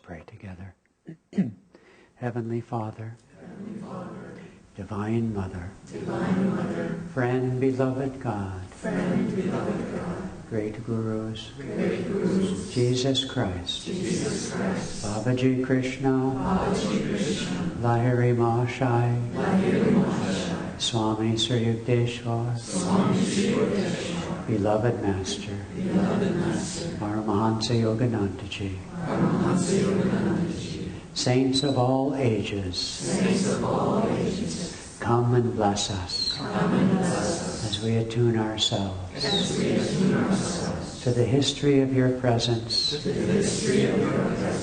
pray together. Heavenly Father, Divine Mother, Friend, beloved God, Great Gurus, Jesus Christ, Babaji Krishna, Lahiri Mahashai, Swami Sri Yukteswara, Beloved Master, Paramahansa Yoganandaji, Saints of all ages, come and bless us as we attune ourselves to the history of your presence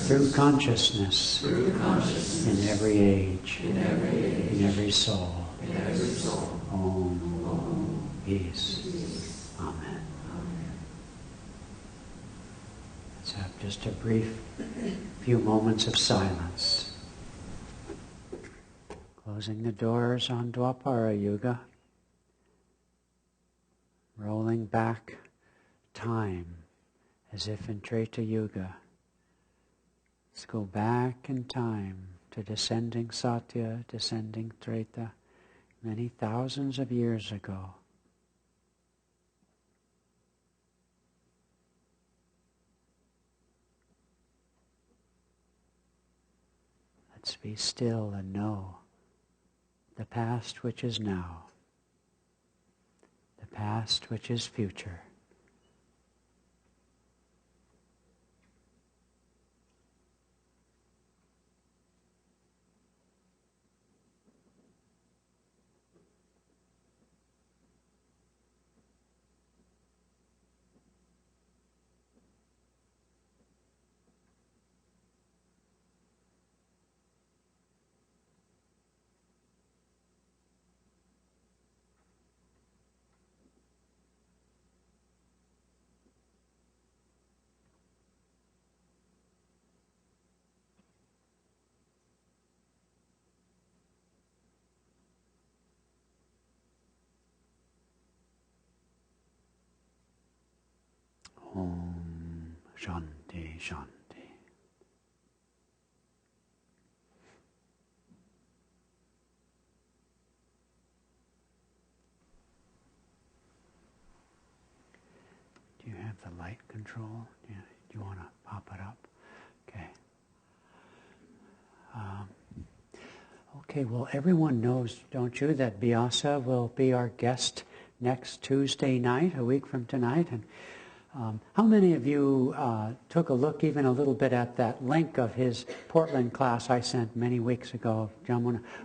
through consciousness in every age, in every soul. Om. Peace. Amen. Let's have just a brief few moments of silence. Closing the doors on Dwapara Yuga. Rolling back time as if in Treta Yuga. Let's go back in time to descending Satya, descending Treta, many thousands of years ago. Let's be still and know the past which is now, the past which is future. Om Shanti Shanti. Do you have the light control? Yeah. Do you want to pop it up? Okay. Okay, well, everyone knows, don't you, that Vyasa will be our guest next Tuesday night, a week from tonight. And how many of you took a look even a little bit at that link of his Portland class I sent many weeks ago?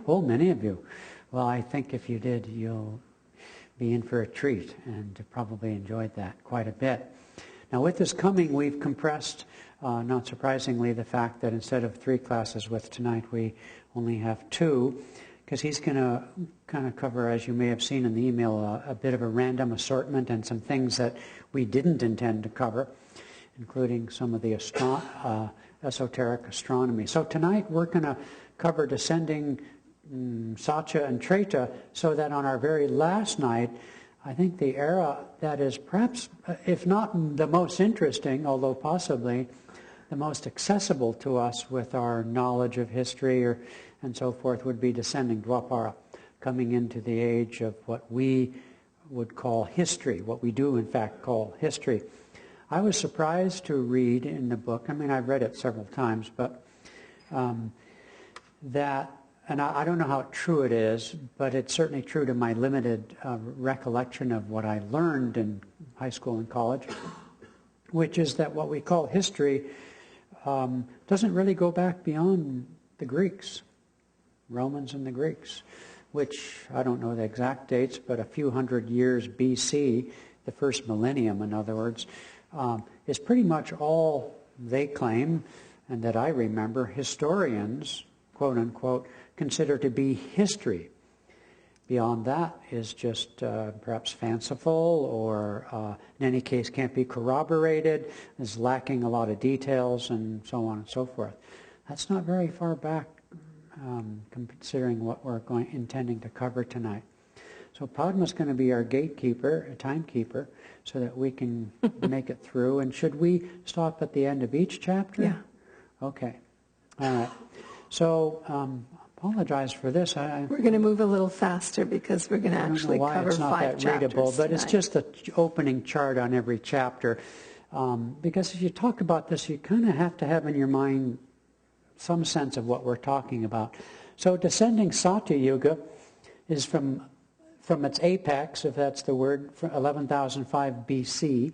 Oh, many of you. Well, I think if you did, you'll be in for a treat and probably enjoyed that quite a bit. Now, with this coming, we've compressed, not surprisingly, the fact that instead of 3 classes with tonight, we only have 2, because he's going to kind of cover, as you may have seen in the email, a bit of a random assortment and some things that we didn't intend to cover, including some of the esoteric astronomy. So tonight we're going to cover descending Satya and Treta, so that on our very last night, I think the era that is perhaps, if not the most interesting, although possibly the most accessible to us with our knowledge of history and so forth, would be descending Dwapara, coming into the age of what we would call history, what we do in fact call history. I was surprised to read in the book, I mean, I've read it several times, but that, and I don't know how true it is, but it's certainly true to my limited recollection of what I learned in high school and college, which is that what we call history doesn't really go back beyond the Greeks, Romans and the Greeks, which I don't know the exact dates, but a few hundred years BC, the first millennium, in other words, is pretty much all they claim, and that I remember historians, quote unquote, consider to be history. Beyond that is just perhaps fanciful, or in any case can't be corroborated, is lacking a lot of details, and so on and so forth. That's not very far back, considering what we're intending to cover tonight. So Padma's going to be our gatekeeper, a timekeeper, so that we can make it through. And should we stop at the end of each chapter? Yeah. Okay. All right. So, apologize for this. We're going to move a little faster because we're going to actually cover 5 chapters. I don't know why it's not that readable, but it's tonight. just the opening chart on every chapter. Because if you talk about this, you kind of have to have in your mind some sense of what we're talking about. So descending Satya Yuga is from its apex, if that's the word, 11,005 BC,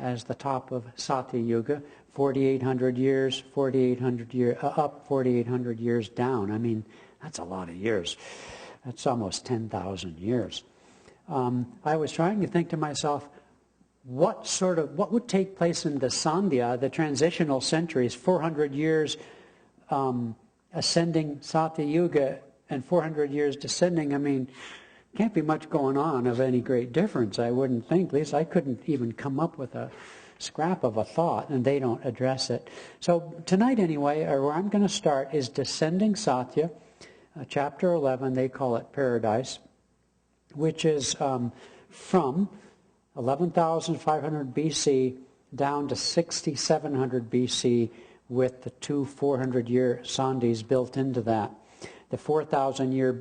as the top of Satya Yuga, 4,800 years, 4,800 years up, 4,800 years down. I mean, that's a lot of years. That's almost 10,000 years. I was trying to think to myself, what would take place in the Sandhya, the transitional centuries, 400 years ascending Satya Yuga and 400 years descending? I mean, can't be much going on of any great difference, I wouldn't think. At least I couldn't even come up with a scrap of a thought, and they don't address it. So tonight anyway, or where I'm going to start, is Descending Satya, chapter 11, they call it Paradise, which is from 11,500 BC down to 6,700 BC with the 2 400-year sandhis built into that. The 4,000-year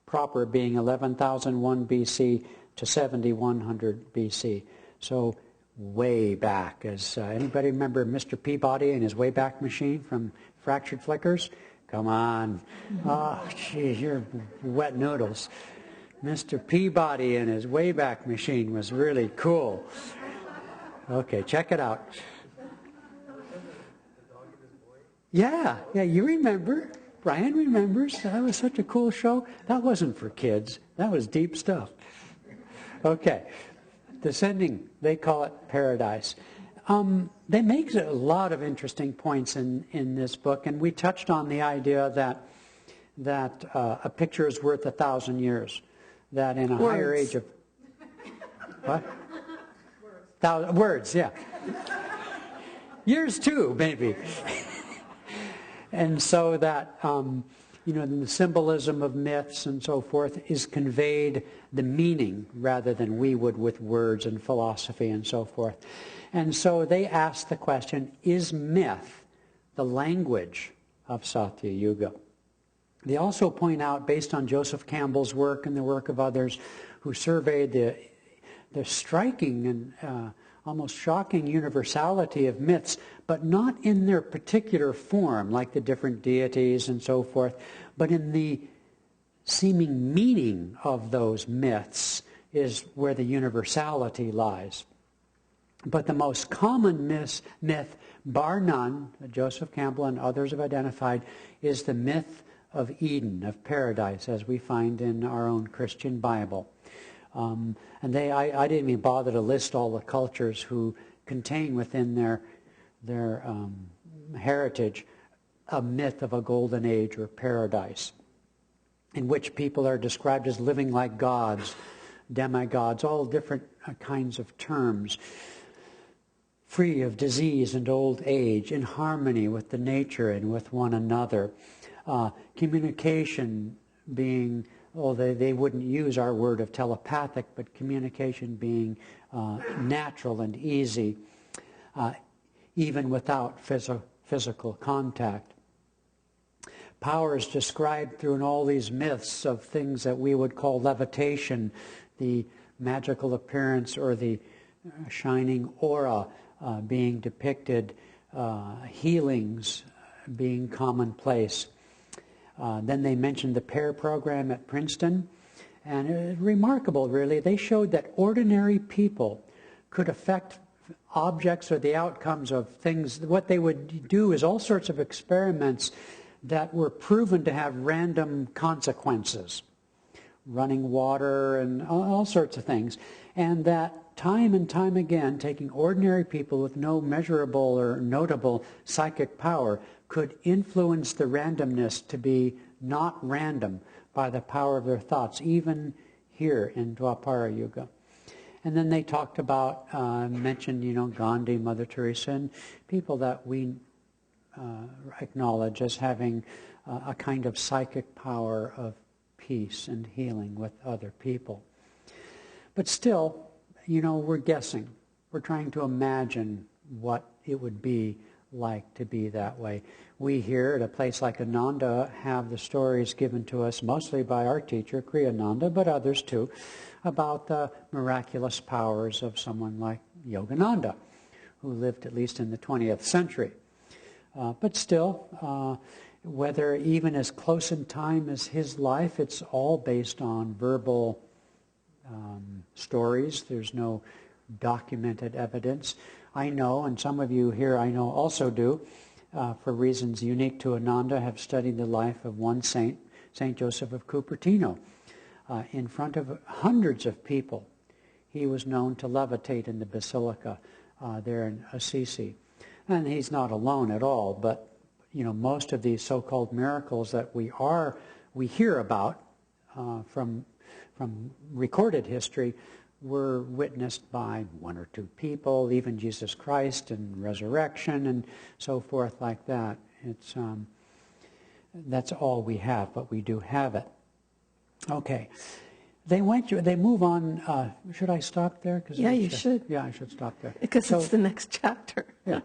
proper being 11,001 BC to 7,100 BC. So way back. As anybody remember Mr. Peabody and his Wayback Machine from Fractured Flickers? Come on. Oh, gee, you're wet noodles. Mr. Peabody and his Wayback Machine was really cool. Okay, check it out. Yeah, you remember. Brian remembers. That was such a cool show. That wasn't for kids. That was deep stuff. Okay. Descending, they call it Paradise. They make a lot of interesting points in this book, and we touched on the idea that a picture is worth 1,000 years. That in a higher age of... What? Words, yeah. Years too, maybe. And so that, the symbolism of myths and so forth is conveyed the meaning rather than we would with words and philosophy and so forth. And so they ask the question, is myth the language of Satya Yuga? They also point out, based on Joseph Campbell's work and the work of others who surveyed the striking and almost shocking universality of myths, but not in their particular form, like the different deities and so forth, but in the seeming meaning of those myths is where the universality lies. But the most common myth, bar none, that Joseph Campbell and others have identified, is the myth of Eden, of paradise, as we find in our own Christian Bible. And I didn't even bother to list all the cultures who contain within their heritage a myth of a golden age or paradise, in which people are described as living like gods, demigods, all different kinds of terms, free of disease and old age, in harmony with the nature and with one another. Communication being, they wouldn't use our word of telepathic, but communication being natural and easy, even without physical contact. Power is described through in all these myths of things that we would call levitation, the magical appearance or the shining aura being depicted, healings being commonplace. Then they mentioned the PAIR program at Princeton, and it was remarkable, really. They showed that ordinary people could affect objects or the outcomes of things. What they would do is all sorts of experiments that were proven to have random consequences, running water and all sorts of things, and that time and time again, taking ordinary people with no measurable or notable psychic power could influence the randomness to be not random by the power of their thoughts, even here in Dwapara Yuga. And then they talked about, mentioned, Gandhi, Mother Teresa, and people that we acknowledge as having a kind of psychic power of peace and healing with other people. But still, we're guessing. We're trying to imagine what it would be like to be that way. We here at a place like Ananda have the stories given to us mostly by our teacher, Kriyananda, but others too, about the miraculous powers of someone like Yogananda, who lived at least in the 20th century. But still, whether even as close in time as his life, it's all based on verbal stories. There's no documented evidence. I know, and some of you here I know also do, for reasons unique to Ananda, have studied the life of one saint, Saint Joseph of Cupertino. In front of hundreds of people, he was known to levitate in the basilica there in Assisi. And he's not alone at all, but most of these so-called miracles that we hear about from recorded history were witnessed by one or two people, even Jesus Christ and resurrection and so forth like that. It's that's all we have, but we do have it. Okay. They move on. Should I stop there? Yeah, you should. Yeah, I should stop there. Because it's the next chapter. Yeah.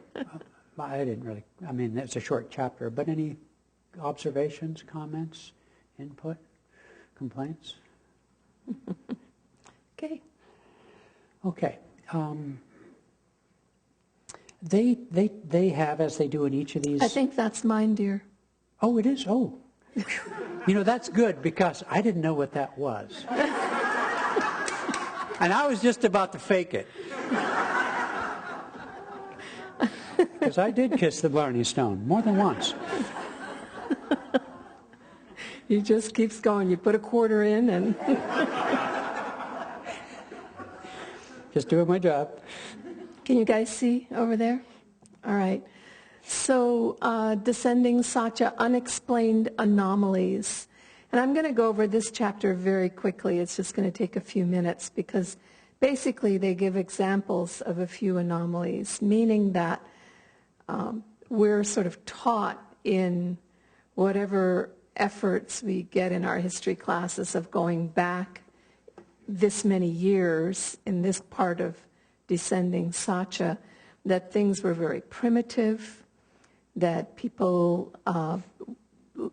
I didn't really, it's a short chapter, but any observations, comments, input, complaints? Okay. Okay. They have, as they do in each of these... I think that's mine, dear. Oh, it is? Oh. That's good, because I didn't know what that was. And I was just about to fake it. Because I did kiss the Blarney Stone more than once. He just keeps going. You put a quarter in and... Just doing my job. Can you guys see over there? All right. So, Descending Satya, Unexplained Anomalies. And I'm going to go over this chapter very quickly. It's just going to take a few minutes because basically they give examples of a few anomalies, meaning that we're sort of taught in whatever efforts we get in our history classes of going back this many years in this part of Descending Satya, that things were very primitive, that people,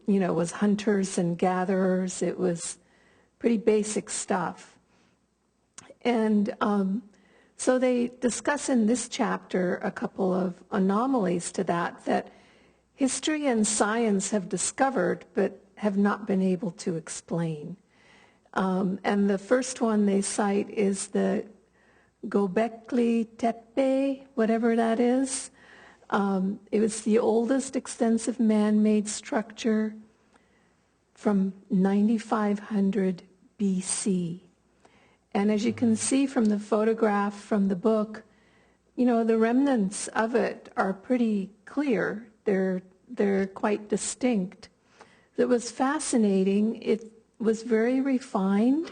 was hunters and gatherers. It was pretty basic stuff. And so they discuss in this chapter a couple of anomalies to that history and science have discovered but have not been able to explain. And the first one they cite is the Göbekli Tepe, whatever that is. It was the oldest extensive man-made structure from 9500 BC. And as you can see from the photograph from the book, the remnants of it are pretty clear. They're quite distinct. It was fascinating. It was very refined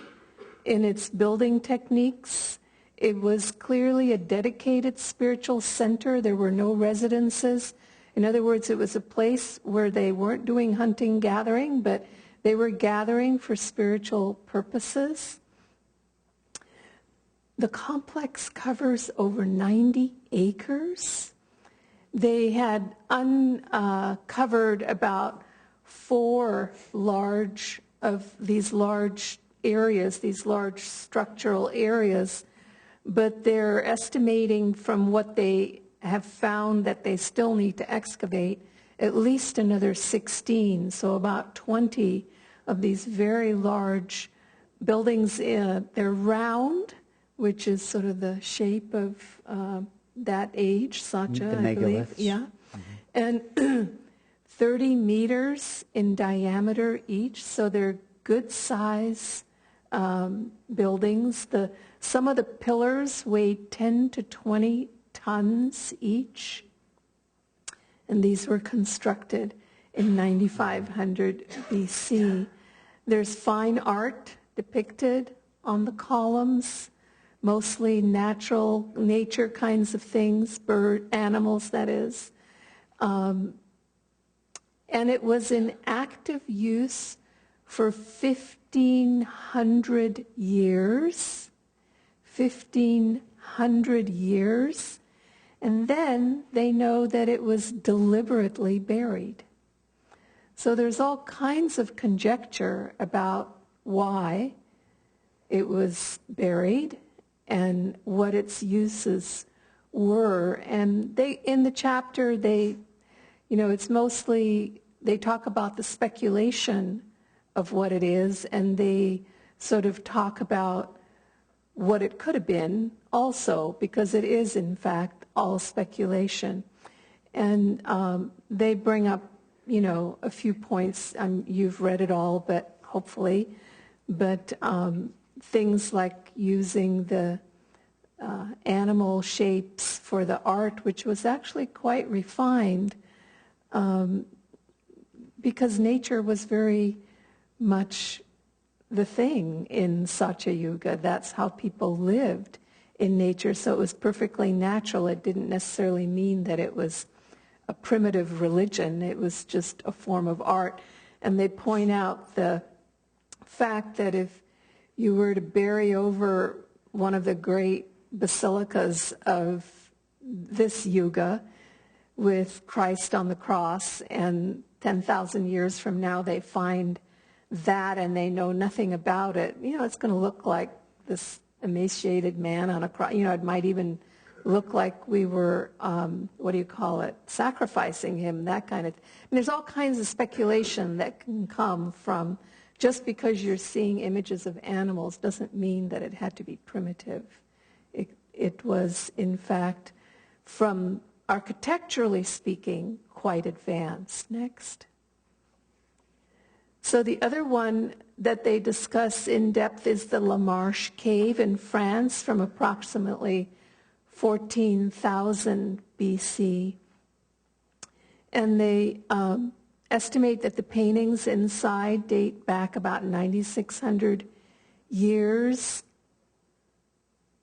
in its building techniques. It was clearly a dedicated spiritual center. There were no residences. In other words, it was a place where they weren't doing hunting, gathering, but they were gathering for spiritual purposes. The complex covers over 90 acres. They had uncovered about 4 large areas, these large structural areas, but they're estimating from what they have found that they still need to excavate at least another 16, so about 20 of these very large buildings. They're round, which is sort of the shape of that age, Satya, I believe. Yeah. Mm-hmm. And 30 meters in diameter each, so they're good size buildings. Some of the pillars weighed 10 to 20 tons each, and these were constructed in 9500 BC. There's fine art depicted on the columns, mostly nature kinds of things, animals, that is. And it was in active use for 1,500 years. 1,500 years. And then they know that it was deliberately buried. So there's all kinds of conjecture about why it was buried and what its uses were. And in the chapter, it's mostly, they talk about the speculation of what it is, and they sort of talk about what it could have been also, because it is, in fact, all speculation. And they bring up, a few points. You've read it all, but hopefully. But things like using the animal shapes for the art, which was actually quite refined, because nature was very much the thing in Satya Yuga. That's how people lived in nature, so it was perfectly natural. It didn't necessarily mean that it was a primitive religion. It was just a form of art. And they point out the fact that if you were to bury over one of the great basilicas of this yuga with Christ on the cross, and 10,000 years from now they find that and they know nothing about it, it's going to look like this emaciated man on a cross. It might even look like we were, sacrificing him, that kind of thing. And there's all kinds of speculation that can come from, just because you're seeing images of animals doesn't mean that it had to be primitive. It was, in fact, from architecturally speaking, quite advanced. Next. So the other one that they discuss in depth is the La Marche cave in France from approximately 14,000 BC. And they estimate that the paintings inside date back about 9,600 years.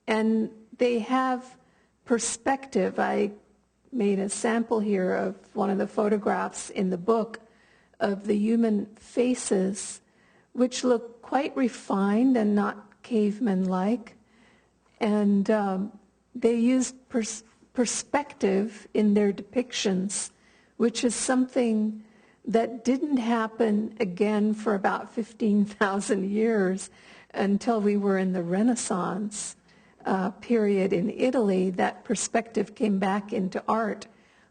And they have perspective. I made a sample here of one of the photographs in the book of the human faces, which look quite refined and not caveman-like. And they used perspective in their depictions, which is something that didn't happen again for about 15,000 years until we were in the Renaissance period in Italy. That perspective came back into art,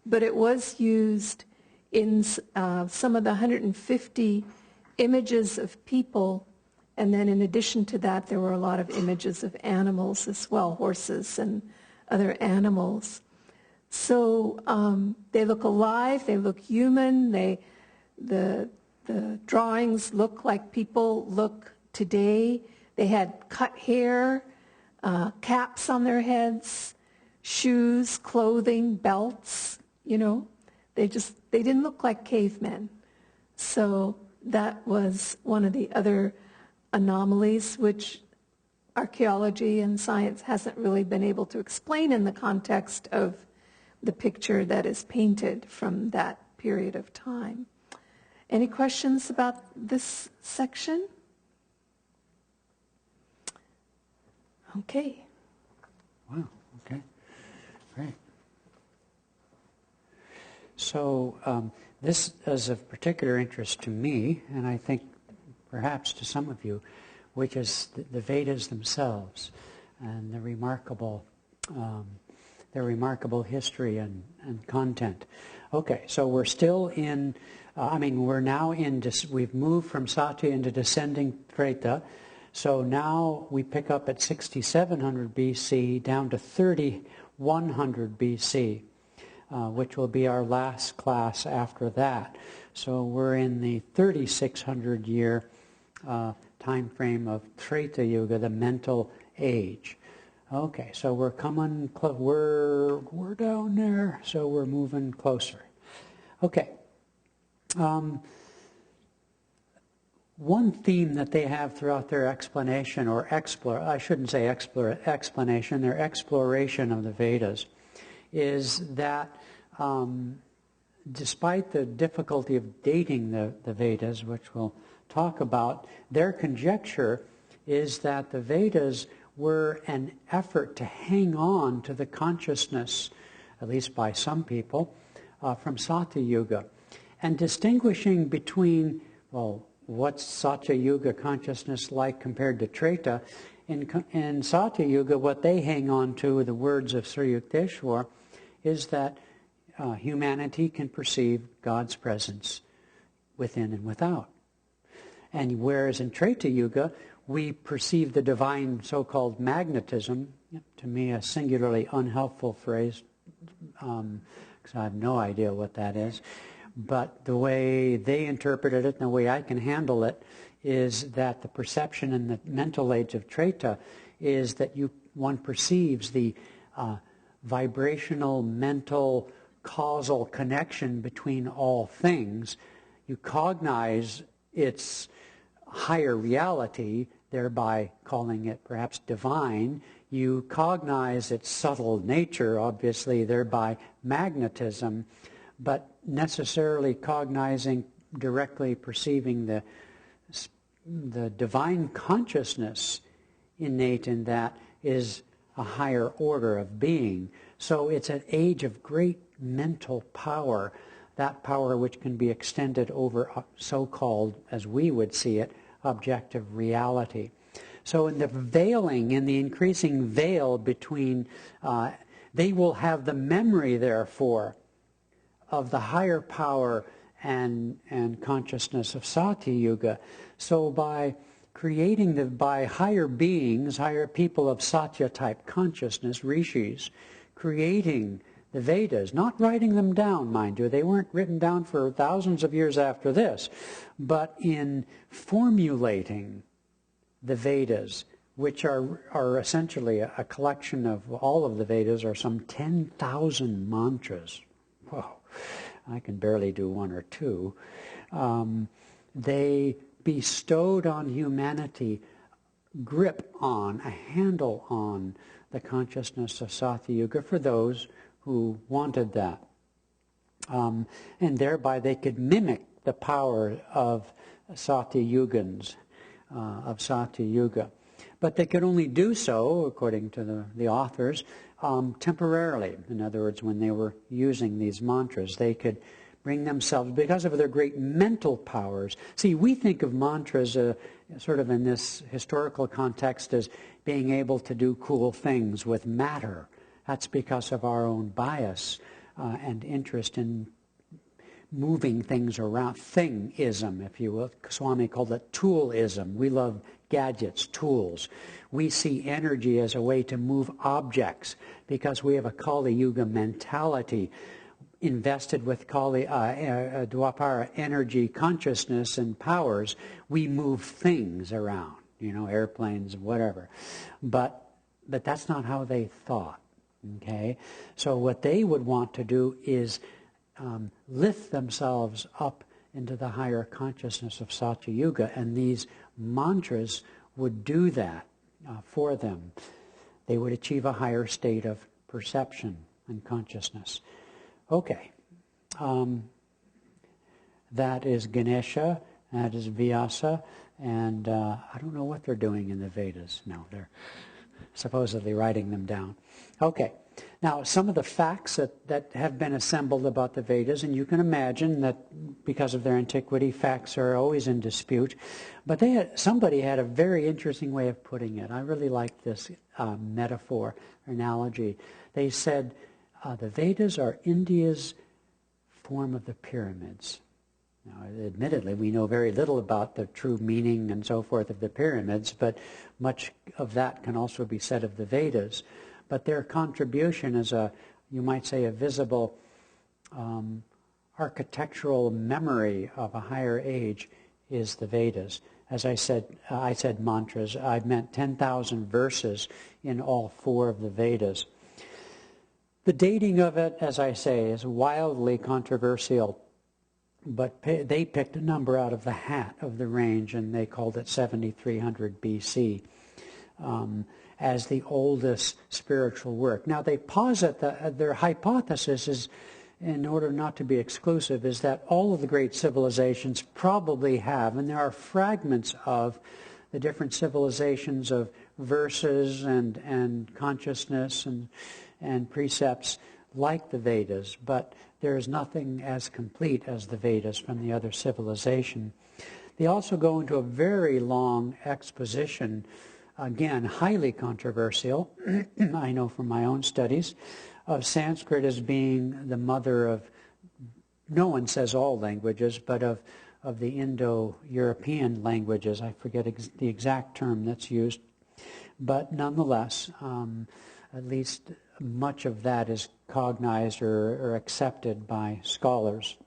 but it was used in some of the 150 images of people, and then in addition to that there were a lot of images of animals as well, horses and other animals. So they look alive, they look human, the drawings look like people look today. They had cut hair, caps on their heads, shoes, clothing, belts, They didn't look like cavemen. So that was one of the other anomalies which archaeology and science hasn't really been able to explain in the context of the picture that is painted from that period of time. Any questions about this section? Okay. Wow, okay, great. So this is of particular interest to me, and I think perhaps to some of you, which is the Vedas themselves and their remarkable history and content. Okay, so we're still in, we're now in, we've moved from Satya into descending Treta. So now we pick up at 6700 BC down to 3100 BC. Which will be our last class after that. So we're in the 3600 year time frame of Treta Yuga, the mental age. Okay, so we're coming, we're down there, so we're moving closer. Okay. One theme that they have throughout their explanation, or explanation, their exploration of the Vedas, is that despite the difficulty of dating the Vedas, which we'll talk about, their conjecture is that the Vedas were an effort to hang on to the consciousness at least by some people, from Satya Yuga. And distinguishing between, well, what's Satya Yuga consciousness like compared to Treta? In Satya Yuga, what they hang on to, the words of Sri Yukteswara, is that humanity can perceive God's presence within and without. And whereas in Treta Yuga, we perceive the divine so-called magnetism, to me a singularly unhelpful phrase, because I have no idea what that is. But the way they interpreted it and the way I can handle it is that the perception in the mental age of Treta is that one perceives the vibrational, mental, causal connection between all things. You cognize its higher reality, thereby calling it perhaps divine. You cognize its subtle nature, obviously, thereby magnetism, but necessarily cognizing, directly perceiving the divine consciousness innate in that is a higher order of being. So it's an age of great mental power, that power which can be extended over so-called, as we would see it, objective reality. So in the veiling, in the increasing veil between, they will have the memory, therefore, of the higher power and consciousness of Satya Yuga. So by creating by higher beings, higher people of Satya type consciousness, rishis, creating the Vedas, not writing them down, mind you. They weren't written down for thousands of years after this, but in formulating the Vedas, which are essentially a collection of all of the Vedas, are some 10,000 mantras. Whoa, I can barely do one or two. They bestowed on humanity grip on, a handle on the consciousness of Satya Yuga for those who wanted that. And thereby they could mimic the power of Satya Yugans, of Satya Yuga. But they could only do so, according to the authors, temporarily. In other words, when they were using these mantras, they could bring themselves, because of their great mental powers. See, we think of mantras sort of in this historical context as being able to do cool things with matter. That's because of our own bias and interest in moving things around. Thingism, if you will. Swami called it toolism. We love gadgets, tools. We see energy as a way to move objects because we have a Kali Yuga mentality invested with Kali Dwapara energy, consciousness, and powers. We move things around, airplanes, whatever. But that's not how they thought. Okay, so what they would want to do is lift themselves up into the higher consciousness of Satya Yuga, and these mantras would do that for them. They would achieve a higher state of perception and consciousness. Okay, that is Ganesha, that is Vyasa, and I don't know what they're doing in the Vedas. No, they're supposedly writing them down. Okay, now some of the facts that have been assembled about the Vedas, and you can imagine that because of their antiquity, facts are always in dispute, but somebody had a very interesting way of putting it. I really like this metaphor, analogy. They said the Vedas are India's form of the pyramids. Now, admittedly, we know very little about the true meaning and so forth of the pyramids, but much of that can also be said of the Vedas. But their contribution is you might say, a visible architectural memory of a higher age is the Vedas. As I said mantras. I meant 10,000 verses in all four of the Vedas. The dating of it, as I say, is wildly controversial. But they picked a number out of the hat of the range, and they called it 7300 BC as the oldest spiritual work. Now, they posit their hypothesis is, in order not to be exclusive, is that all of the great civilizations probably have, and there are fragments of the different civilizations of verses and consciousness and precepts like the Vedas, but there is nothing as complete as the Vedas from the other civilization. They also go into a very long exposition, again, highly controversial, I know from my own studies, of Sanskrit as being the mother of, no one says all languages, but of the Indo-European languages. I forget the exact term that's used. But nonetheless, at least much of that is cognized or accepted by scholars.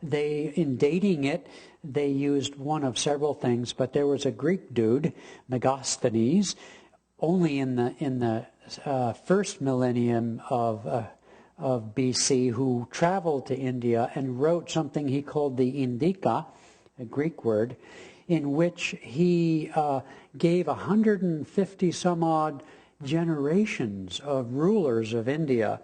In dating it, they used one of several things, but there was a Greek dude, Megasthenes, only in the first millennium of BC, who traveled to India and wrote something he called the Indika, a Greek word, in which he gave 150 some odd generations of rulers of India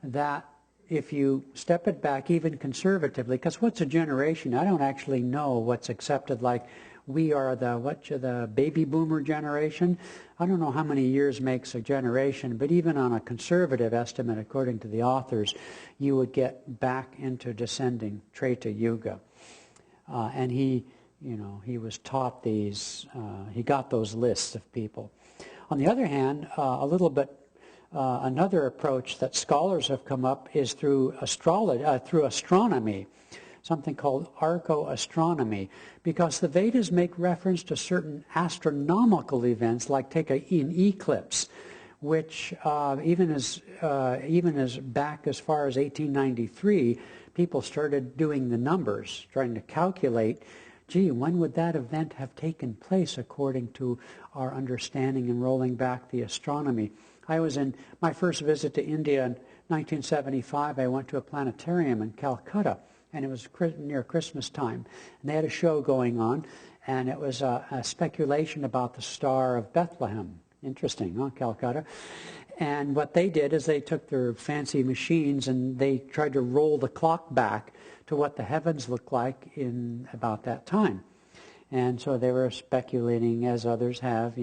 that, if you step it back even conservatively, because what's a generation? I don't actually know what's accepted. Like, we are the baby boomer generation. I don't know how many years makes a generation, but even on a conservative estimate, according to the authors, you would get back into descending Treta Yuga. And he was taught these, he got those lists of people. On the other hand, a little bit, another approach that scholars have come up is through astronomy, something called archo-astronomy, because the Vedas make reference to certain astronomical events, like take an eclipse, which even as back as far as 1893, people started doing the numbers, trying to calculate, gee, when would that event have taken place according to our understanding and rolling back the astronomy. I was in my first visit to India in 1975. I went to a planetarium in Calcutta, and it was near Christmas time. And they had a show going on, and it was a speculation about the Star of Bethlehem. Interesting, huh, Calcutta? And what they did is they took their fancy machines and they tried to roll the clock back to what the heavens looked like in about that time. And so they were speculating, as others have,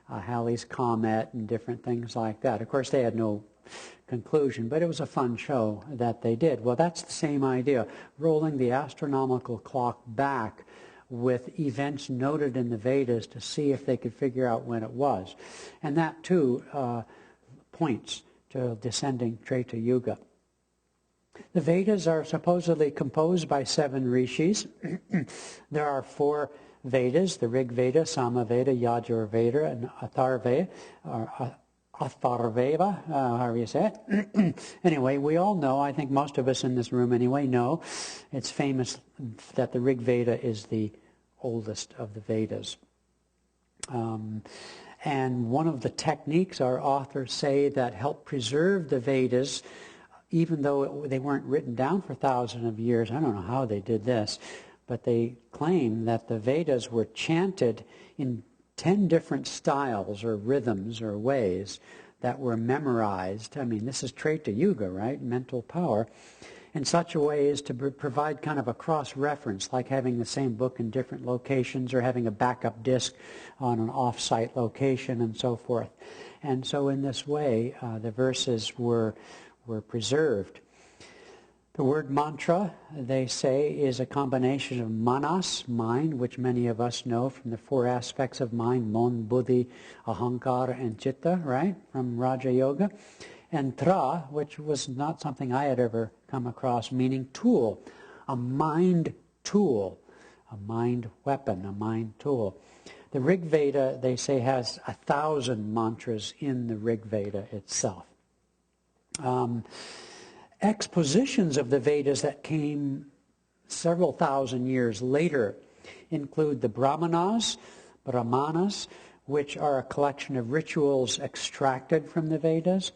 Halley's Comet and different things like that. Of course, they had no conclusion, but it was a fun show that they did. Well, that's the same idea, rolling the astronomical clock back with events noted in the Vedas to see if they could figure out when it was. And that, too, points to descending Treta Yuga. The Vedas are supposedly composed by 7 rishis. There are 4 Vedas, the Rig Veda, Sama Veda, Yajur Veda, and Atharveda, or Atharveda, however you say it. Anyway, we all know, I think most of us in this room anyway know, it's famous that the Rig Veda is the oldest of the Vedas. And one of the techniques our authors say that help preserve the Vedas, even though they weren't written down for thousands of years, I don't know how they did this, but they claim that the Vedas were chanted in 10 different styles or rhythms or ways that were memorized. I mean, this is Treta Yuga, right? Mental power. In such a way as to provide kind of a cross-reference, like having the same book in different locations or having a backup disc on an off-site location and so forth. And so in this way, the verses were preserved. The word mantra, they say, is a combination of manas, mind, which many of us know from the 4 aspects of mind, mon, buddhi, ahankara, and chitta, right, from Raja Yoga, and tra, which was not something I had ever come across, meaning tool, a mind tool, a mind weapon, a mind tool. The Rig Veda, they say, has 1,000 mantras in the Rig Veda itself. Expositions of the Vedas that came several thousand years later include the Brahmanas, which are a collection of rituals extracted from the Vedas,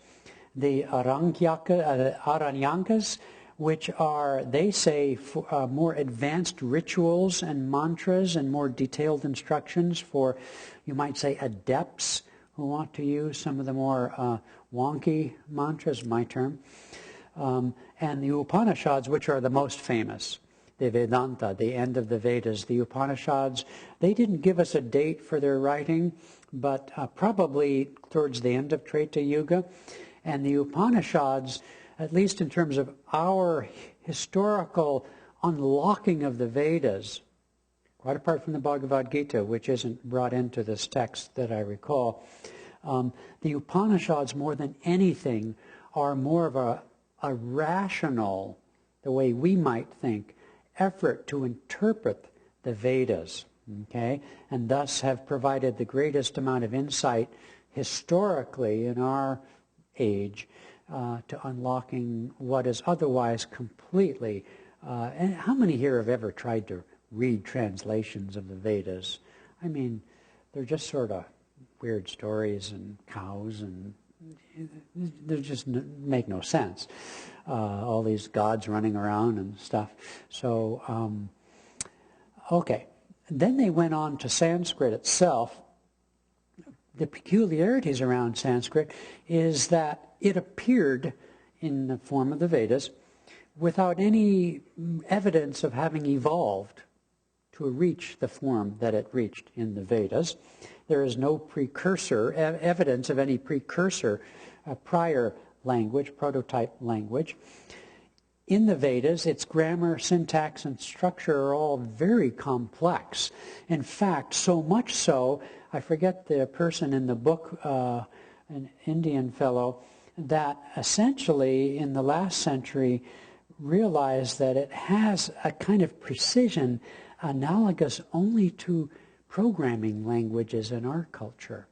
the Aranyakas, which are, they say, more advanced rituals and mantras and more detailed instructions for, you might say, adepts who want to use some of the more wonky mantras, my term. And the Upanishads, which are the most famous, the Vedanta, the end of the Vedas. The Upanishads, they didn't give us a date for their writing, but probably towards the end of Treta Yuga. And the Upanishads, at least in terms of our historical unlocking of the Vedas, quite apart from the Bhagavad Gita, which isn't brought into this text that I recall, the Upanishads, more than anything, are more of a rational, the way we might think, effort to interpret the Vedas, okay, and thus have provided the greatest amount of insight historically in our age to unlocking what is otherwise completely, and how many here have ever tried to read translations of the Vedas? I mean, they're just sort of weird stories and cows, and they just make no sense. All these gods running around and stuff. So, okay. Then they went on to Sanskrit itself. The peculiarities around Sanskrit is that it appeared in the form of the Vedas without any evidence of having evolved to reach the form that it reached in the Vedas. There is no precursor, evidence of any precursor, prior language, prototype language. In the Vedas, its grammar, syntax, and structure are all very complex. In fact, so much so, I forget the person in the book, an Indian fellow, that essentially in the last century realized that it has a kind of precision analogous only to programming languages in our culture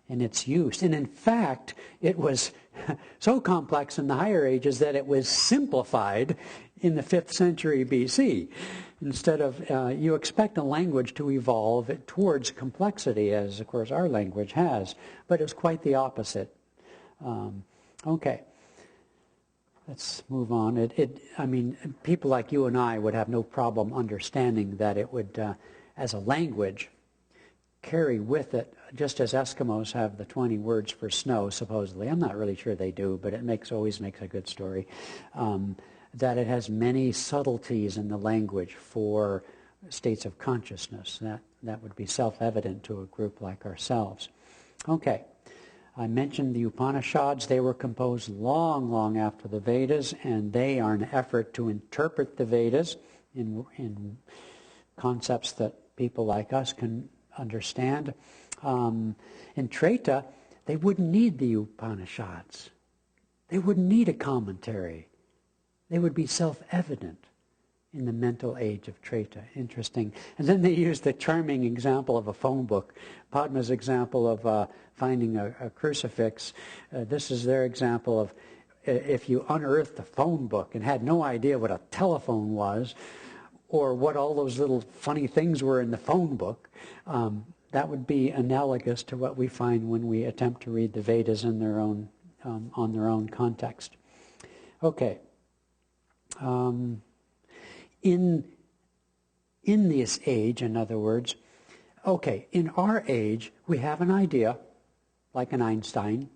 and its use. And in fact, it was so complex in the higher ages that it was simplified in the 5th century BC. Instead of, you expect a language to evolve towards complexity, as of course our language has, but it was quite the opposite. Okay. Let's move on. I mean, people like you and I would have no problem understanding that it would, as a language, carry with it, just as Eskimos have the 20 words for snow, supposedly. I'm not really sure they do, but it always makes a good story. That it has many subtleties in the language for states of consciousness. That would be self-evident to a group like ourselves. Okay. I mentioned the Upanishads. They were composed long, long after the Vedas, and they are an effort to interpret the Vedas in concepts that people like us can understand. In Treta, they wouldn't need the Upanishads. They wouldn't need a commentary. They would be self-evident in the mental age of Treta. Interesting. And then they used the charming example of a phone book. Padma's example of finding a crucifix. This is their example of if you unearthed a phone book and had no idea what a telephone was or what all those little funny things were in the phone book, that would be analogous to what we find when we attempt to read the Vedas in their own, on their own context. Okay. In this age, in other words, okay, in our age, we have an idea, like an Einstein,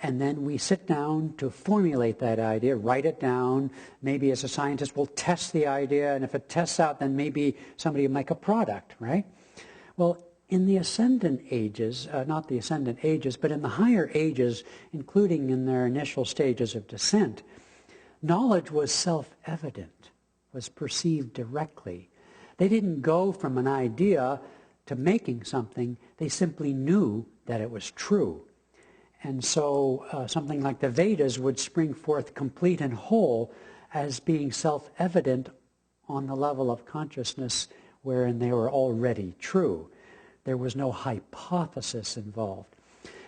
and then we sit down to formulate that idea, write it down. Maybe as a scientist, we'll test the idea, and if it tests out, then maybe somebody will make a product, right? Well, in the ascendant ages, not the ascendant ages, but in the higher ages, including in their initial stages of descent, knowledge was self-evident, was perceived directly. They didn't go from an idea to making something. They simply knew that it was true. And so something like the Vedas would spring forth complete and whole as being self-evident on the level of consciousness wherein they were already true. There was no hypothesis involved.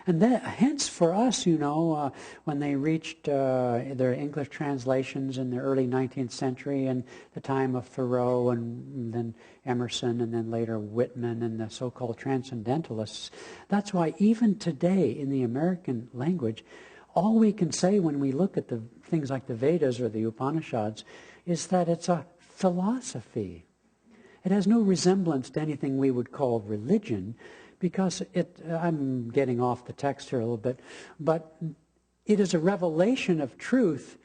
And then, hence for us, you know, when they reached their English translations in the early 19th century and the time of Thoreau and then Emerson and then later Whitman and the so-called transcendentalists, that's why even today in the American language, all we can say when we look at the things like the Vedas or the Upanishads is that it's a philosophy. It has no resemblance to anything we would call religion, because I'm getting off the text here a little bit, but it is a revelation of truth,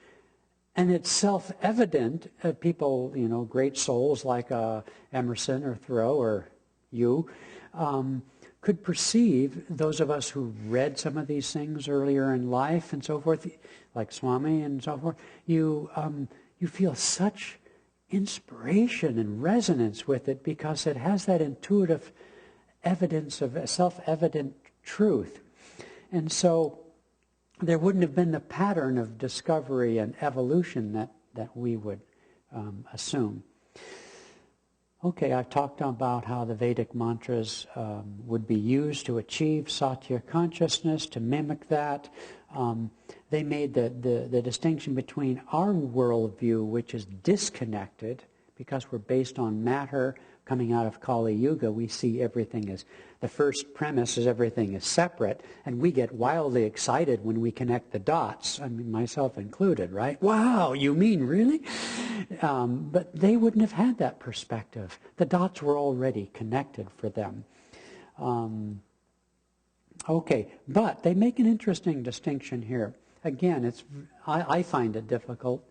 and it's self-evident. People, you know, great souls like Emerson or Thoreau or you, could perceive, those of us who read some of these things earlier in life and so forth, like Swami and so forth, you feel such inspiration and resonance with it because it has that intuitive evidence of a self-evident truth. And so there wouldn't have been the pattern of discovery and evolution that we would assume. Okay, I've talked about how the Vedic mantras would be used to achieve Satya consciousness, to mimic that. They made the distinction between our worldview, which is disconnected, because we're based on matter coming out of Kali Yuga. We see everything as, the first premise is everything is separate, and we get wildly excited when we connect the dots, I mean, myself included, right? Wow, you mean really? But they wouldn't have had that perspective. The dots were already connected for them. Okay, but they make an interesting distinction here. Again, I find it difficult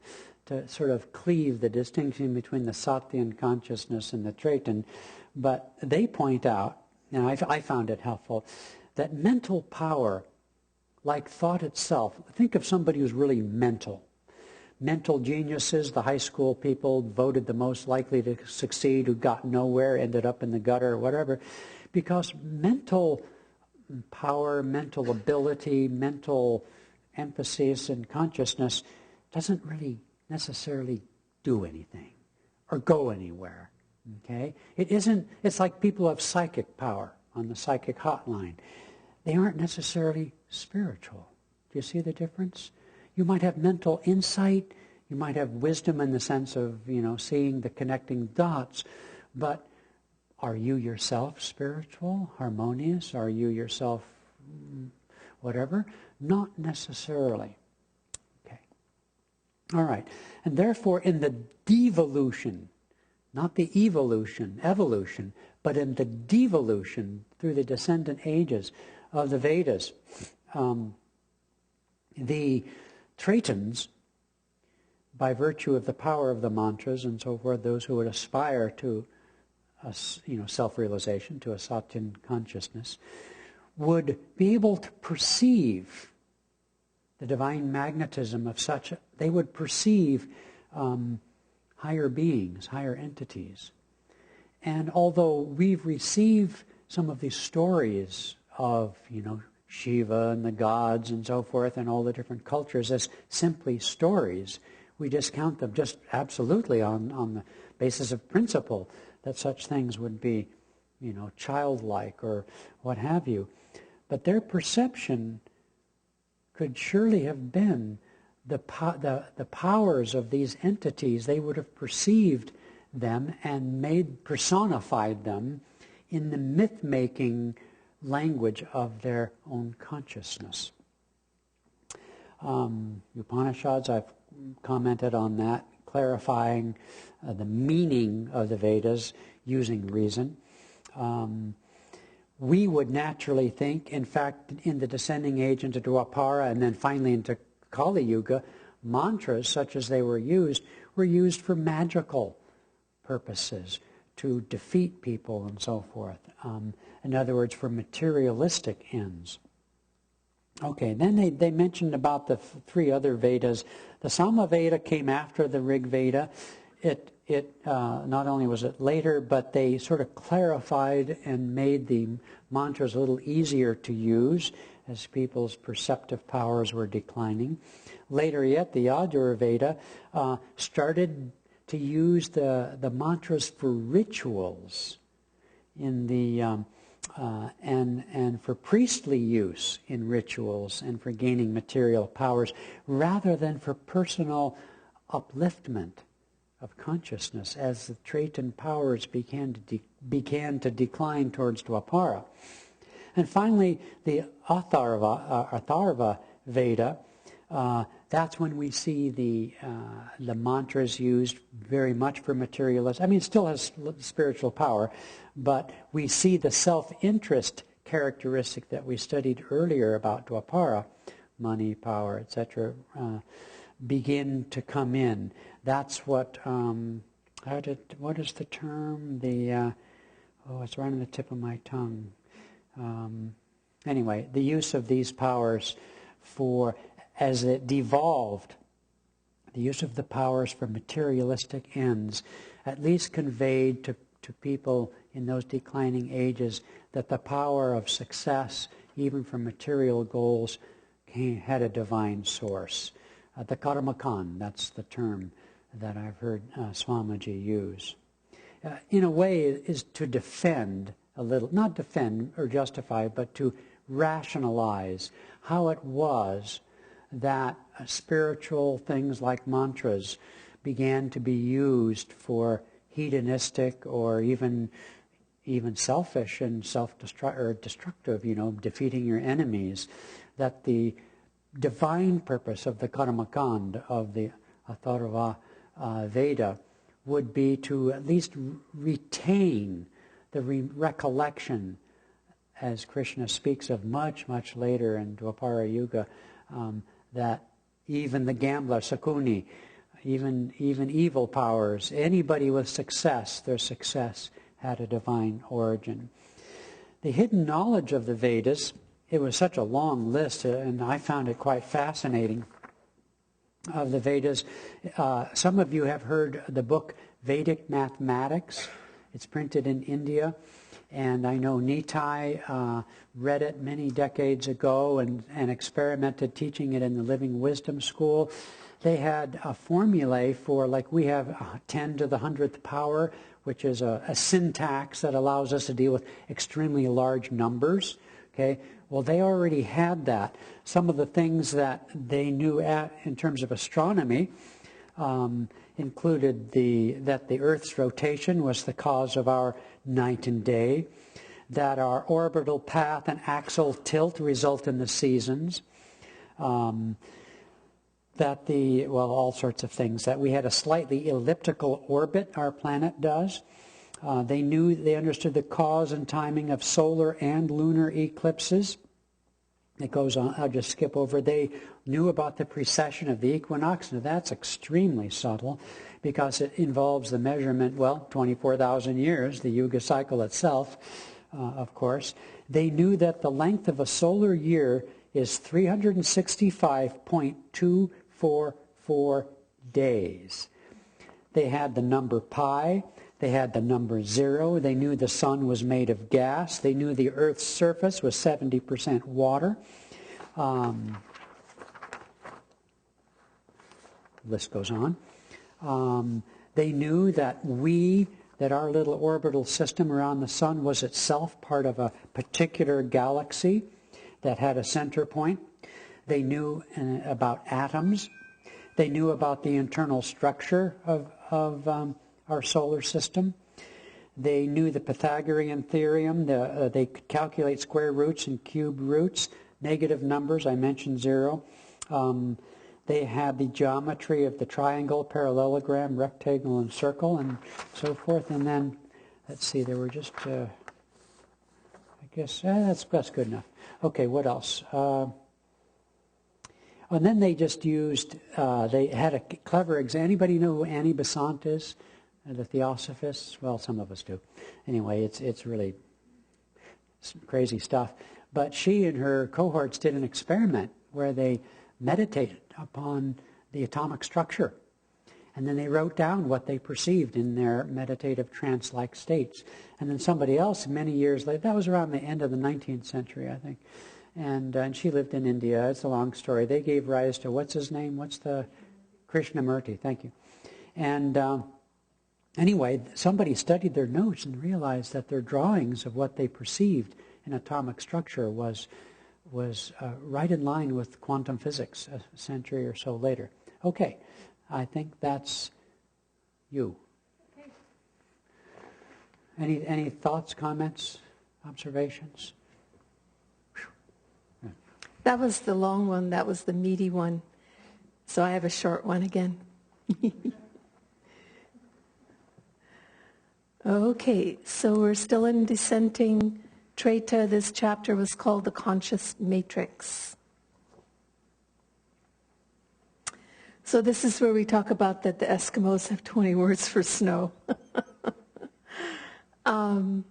to sort of cleave the distinction between the Satyan consciousness and the Traitan, but they point out, and I found it helpful, that mental power, like thought itself, think of somebody who's really mental. Mental geniuses, the high school people voted the most likely to succeed, who got nowhere, ended up in the gutter or whatever, because mental power, mental ability, mental emphasis and consciousness doesn't really necessarily do anything or go anywhere. Okay? It's like people who have psychic power on the psychic hotline. They aren't necessarily spiritual. Do you see the difference? You might have mental insight, you might have wisdom in the sense of, seeing the connecting dots, but are you yourself spiritual, harmonious? Are you yourself whatever? Not necessarily. Okay. All right. And therefore, in the devolution, not the evolution, but in the devolution through the descendant ages of the Vedas, the Traitans, by virtue of the power of the mantras and so forth, those who would aspire to self-realization, to a Satyan consciousness, would be able to perceive the divine magnetism of such, they would perceive higher beings, higher entities. And although we've received some of these stories of, Shiva and the gods and so forth and all the different cultures as simply stories, we discount them just absolutely on the basis of principle that such things would be, childlike or what have you. But their perception could surely have been the powers of these entities. They would have perceived them and personified them in the myth-making language of their own consciousness. Upanishads, I've commented on that, clarifying the meaning of the Vedas using reason. We would naturally think, in fact, in the descending age into Dwapara and then finally into Kali Yuga, mantras such as they were used for magical purposes, to defeat people and so forth. In other words, for materialistic ends. Okay, then they mentioned about the three other Vedas. The Sama Veda came after the Rig Veda. It not only was it later, but they sort of clarified and made the mantras a little easier to use as people's perceptive powers were declining. Later yet, the Yajur Veda started to use the mantras for rituals in the and for priestly use in rituals and for gaining material powers, rather than for personal upliftment of consciousness as the Traitan powers began to decline towards Dwapara. And finally, the Atharva Veda, that's when we see the mantras used very much for materialism. I mean, it still has spiritual power, but we see the self-interest characteristic that we studied earlier about Dwapara, money, power, etc., begin to come in. That's what, what is the term? It's right on the tip of my tongue. Anyway, the use of these powers as it devolved, the use of the powers for materialistic ends at least conveyed to people in those declining ages that the power of success, even for material goals, had a divine source. The karmakand, that's the term that I've heard Swamiji use. In a way, is to defend a little, not defend or justify, but to rationalize how it was that spiritual things like mantras began to be used for hedonistic or even selfish and destructive, defeating your enemies. That the divine purpose of the karmakand, of the Atharva Veda, would be to at least retain the recollection, as Krishna speaks of much, much later in Dwapara Yuga, that even the gambler, Sakuni, even evil powers, anybody with success, their success had a divine origin. The hidden knowledge of the Vedas, it was such a long list, and I found it quite fascinating, of the Vedas. Some of you have heard the book Vedic Mathematics. It's printed in India, and I know Nitai read it many decades ago and experimented teaching it in the Living Wisdom School. They had a formulae for, like we have 10 to the 100th power, which is a syntax that allows us to deal with extremely large numbers. Okay, well, they already had that. Some of the things that they knew in terms of astronomy included that the Earth's rotation was the cause of our night and day, that our orbital path and axial tilt result in the seasons, that all sorts of things, that we had a slightly elliptical orbit, our planet does. They understood the cause and timing of solar and lunar eclipses. It goes on, I'll just skip over. They knew about the precession of the equinox. Now that's extremely subtle because it involves the measurement, 24,000 years, the Yuga cycle itself, of course. They knew that the length of a solar year is 365.244 days. They had the number pi. They had the number 0. They knew the sun was made of gas. They knew the Earth's surface was 70% water. The list goes on. They knew that our little orbital system around the sun was itself part of a particular galaxy that had a center point. They knew about atoms. They knew about the internal structure of our solar system. They knew the Pythagorean theorem. They could calculate square roots and cube roots, negative numbers. I mentioned 0. They had the geometry of the triangle, parallelogram, rectangle, and circle, and so forth. And then, let's see, there were just, I guess, that's good enough. Okay, what else? And then they just used, they had a clever example. Anybody know who Annie Besant is? The Theosophists? Well, some of us do. Anyway, it's really crazy stuff. But she and her cohorts did an experiment where they meditated upon the atomic structure. And then they wrote down what they perceived in their meditative trance-like states. And then somebody else, many years later, that was around the end of the 19th century, I think. And she lived in India. It's a long story. They gave rise to, what's his name? What's the Krishnamurti? Thank you. And anyway, somebody studied their notes and realized that their drawings of what they perceived in atomic structure was right in line with quantum physics a century or so later. Okay, I think that's you. Okay. Any thoughts, comments, observations? That was the long one. That was the meaty one. So I have a short one again. Okay, so we're still in dissenting Treta. This chapter was called The Conscious Matrix. So this is where we talk about that the Eskimos have 20 words for snow. But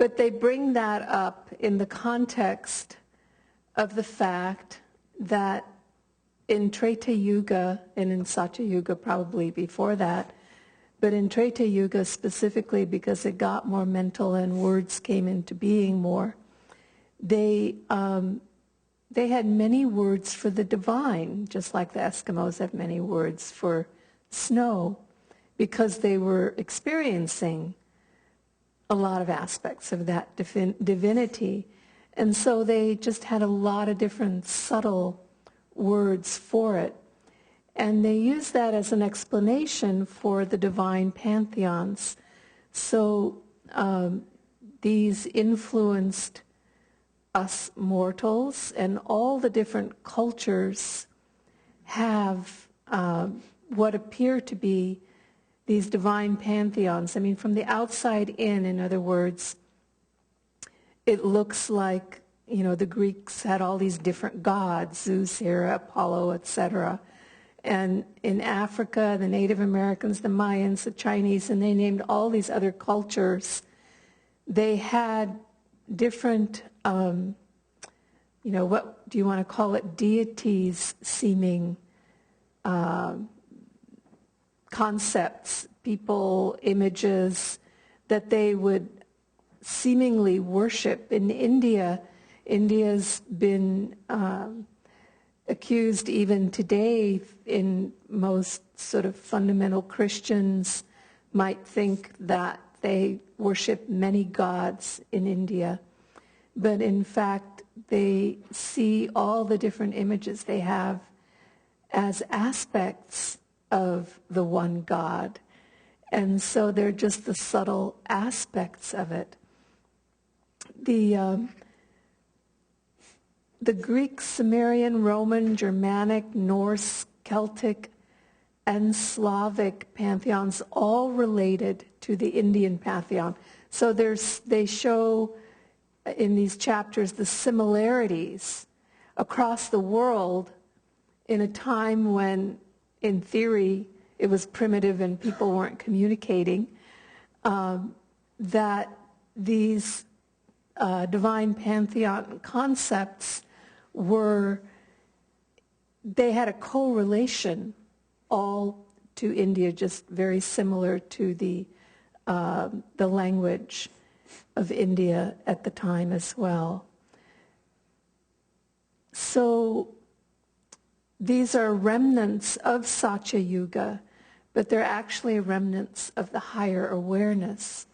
But they bring that up in the context of the fact that in Treta Yuga, and in Satya Yuga probably before that, but in Treta Yuga specifically because it got more mental and words came into being more, they had many words for the divine, just like the Eskimos have many words for snow, because they were experiencing a lot of aspects of that divinity. And so they just had a lot of different subtle words for it. And they use that as an explanation for the divine pantheons. So these influenced us mortals, and all the different cultures have what appear to be these divine pantheons. I mean, from the outside in other words, it looks like, you know, the Greeks had all these different gods, Zeus, Hera, Apollo, etc. And in Africa, the Native Americans, the Mayans, the Chinese, and they named all these other cultures. They had different, you know, what do you want to call it, deities seeming concepts, people, images that they would seemingly worship. In India, India's been accused even today, in most sort of fundamental Christians might think that they worship many gods in India. But in fact, they see all the different images they have as aspects of the one God. And so they're just the subtle aspects of it. The Greek, Sumerian, Roman, Germanic, Norse, Celtic, and Slavic pantheons all related to the Indian pantheon. So they show in these chapters the similarities across the world in a time when, in theory, it was primitive and people weren't communicating, that these divine pantheon concepts they had a correlation all to India, just very similar to the language of India at the time as well. So these are remnants of Satya Yuga, but they're actually remnants of the higher awareness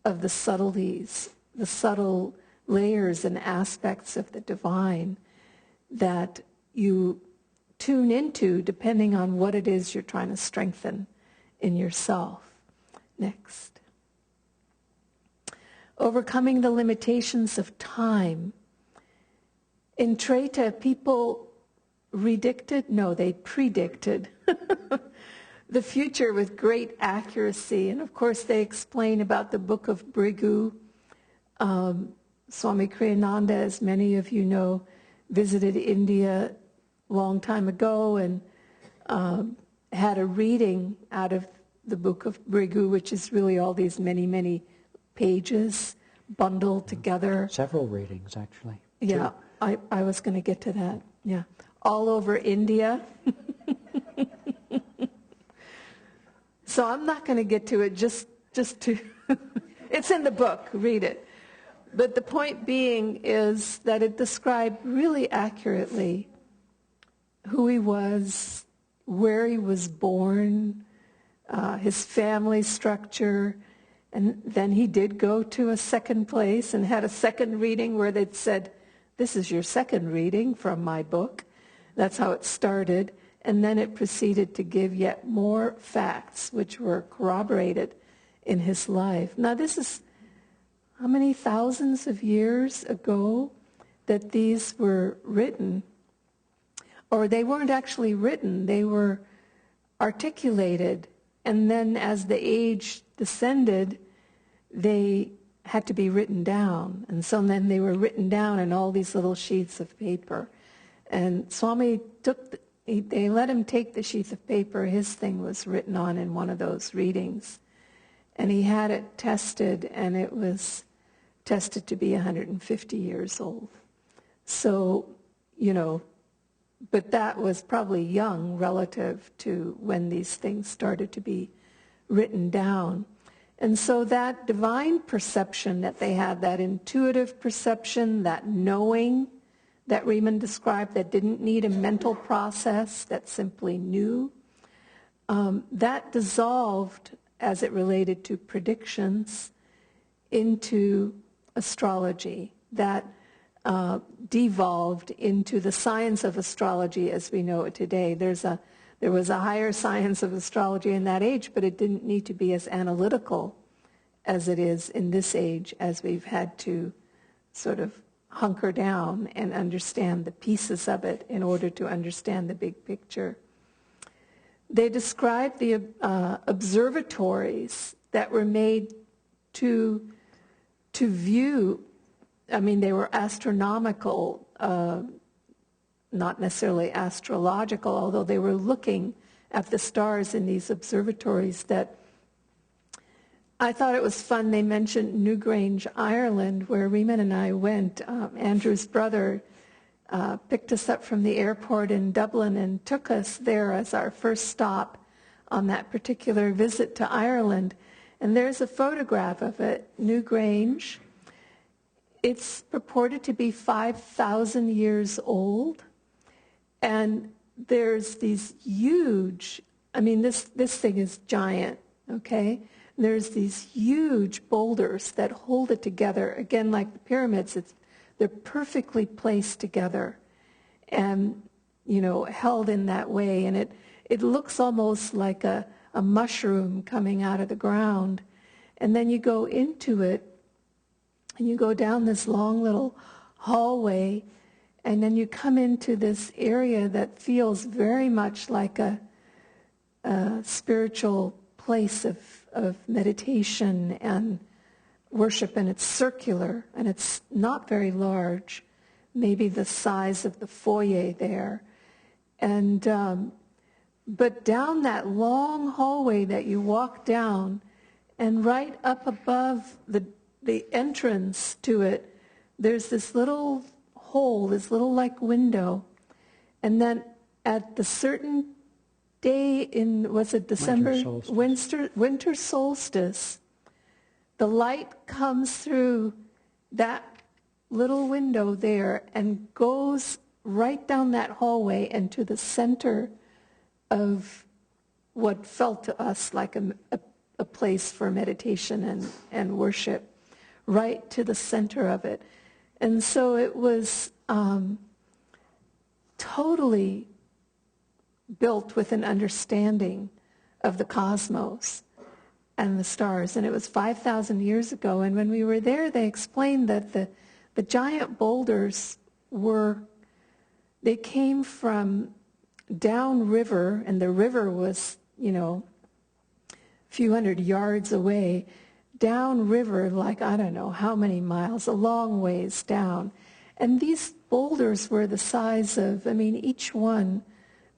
of the subtleties, the subtle layers and aspects of the divine that you tune into depending on what it is you're trying to strengthen in yourself. Next. Overcoming the limitations of time. In Treta, people they predicted the future with great accuracy. And of course, they explain about the book of Brigu. Swami Kriyananda, as many of you know, visited India a long time ago and had a reading out of the book of Brigu, which is really all these many, many pages bundled together. Several readings, actually. Yeah, I was going to get to that. Yeah, all over India. So I'm not going to get to it, just to, it's in the book, read it. But the point being is that it described really accurately who he was, where he was born, his family structure, and then he did go to a second place and had a second reading where they'd said, "This is your second reading from my book." That's how it started. And then it proceeded to give yet more facts which were corroborated in his life. Now this is how many thousands of years ago that these were written? Or they weren't actually written, they were articulated. And then as the age descended, they had to be written down. And so then they were written down in all these little sheets of paper. And Swami they let him take the sheath of paper. His thing was written on in one of those readings. And he had it tested, and it was tested to be 150 years old. So, but that was probably young relative to when these things started to be written down. And so that divine perception that they had, that intuitive perception, that knowing that Hriman described, that didn't need a mental process, that simply knew, that dissolved as it related to predictions into astrology. That devolved into the science of astrology as we know it today. There was a higher science of astrology in that age, but it didn't need to be as analytical as it is in this age, as we've had to sort of hunker down and understand the pieces of it in order to understand the big picture. They described the observatories that were made to view. I mean, they were astronomical, not necessarily astrological, although they were looking at the stars in these observatories. That I thought it was fun. They mentioned Newgrange, Ireland, where Hriman and I went. Andrew's brother picked us up from the airport in Dublin and took us there as our first stop on that particular visit to Ireland. And there's a photograph of it, Newgrange. It's purported to be 5,000 years old. And there's these huge, I mean, this thing is giant, okay? There's these huge boulders that hold it together. Again, like the pyramids, they're perfectly placed together and, held in that way. And it looks almost like a mushroom coming out of the ground. And then you go into it, and you go down this long little hallway, and then you come into this area that feels very much like a spiritual place of meditation and worship, and it's circular, and it's not very large, maybe the size of the foyer there. And but down that long hallway that you walk down, and right up above the entrance to it, there's this little hole, this little like window. And then at the certain day in, was it December? Winter solstice, the light comes through that little window there and goes right down that hallway and to the center of what felt to us like a place for meditation and worship, right to the center of it. And so it was totally built with an understanding of the cosmos and the stars. And it was 5,000 years ago. And when we were there, they explained that the giant boulders they came from downriver, and the river was, a few hundred yards away, downriver, like I don't know how many miles, a long ways down. And these boulders were the size of, each one,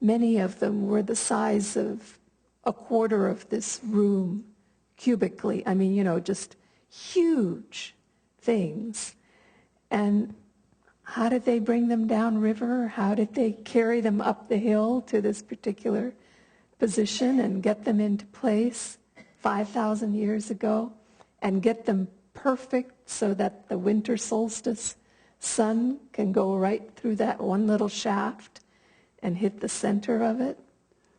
many of them were the size of a quarter of this room, cubically. Just huge things. And how did they bring them downriver? How did they carry them up the hill to this particular position and get them into place 5,000 years ago and get them perfect so that the winter solstice sun can go right through that one little shaft and hit the center of it?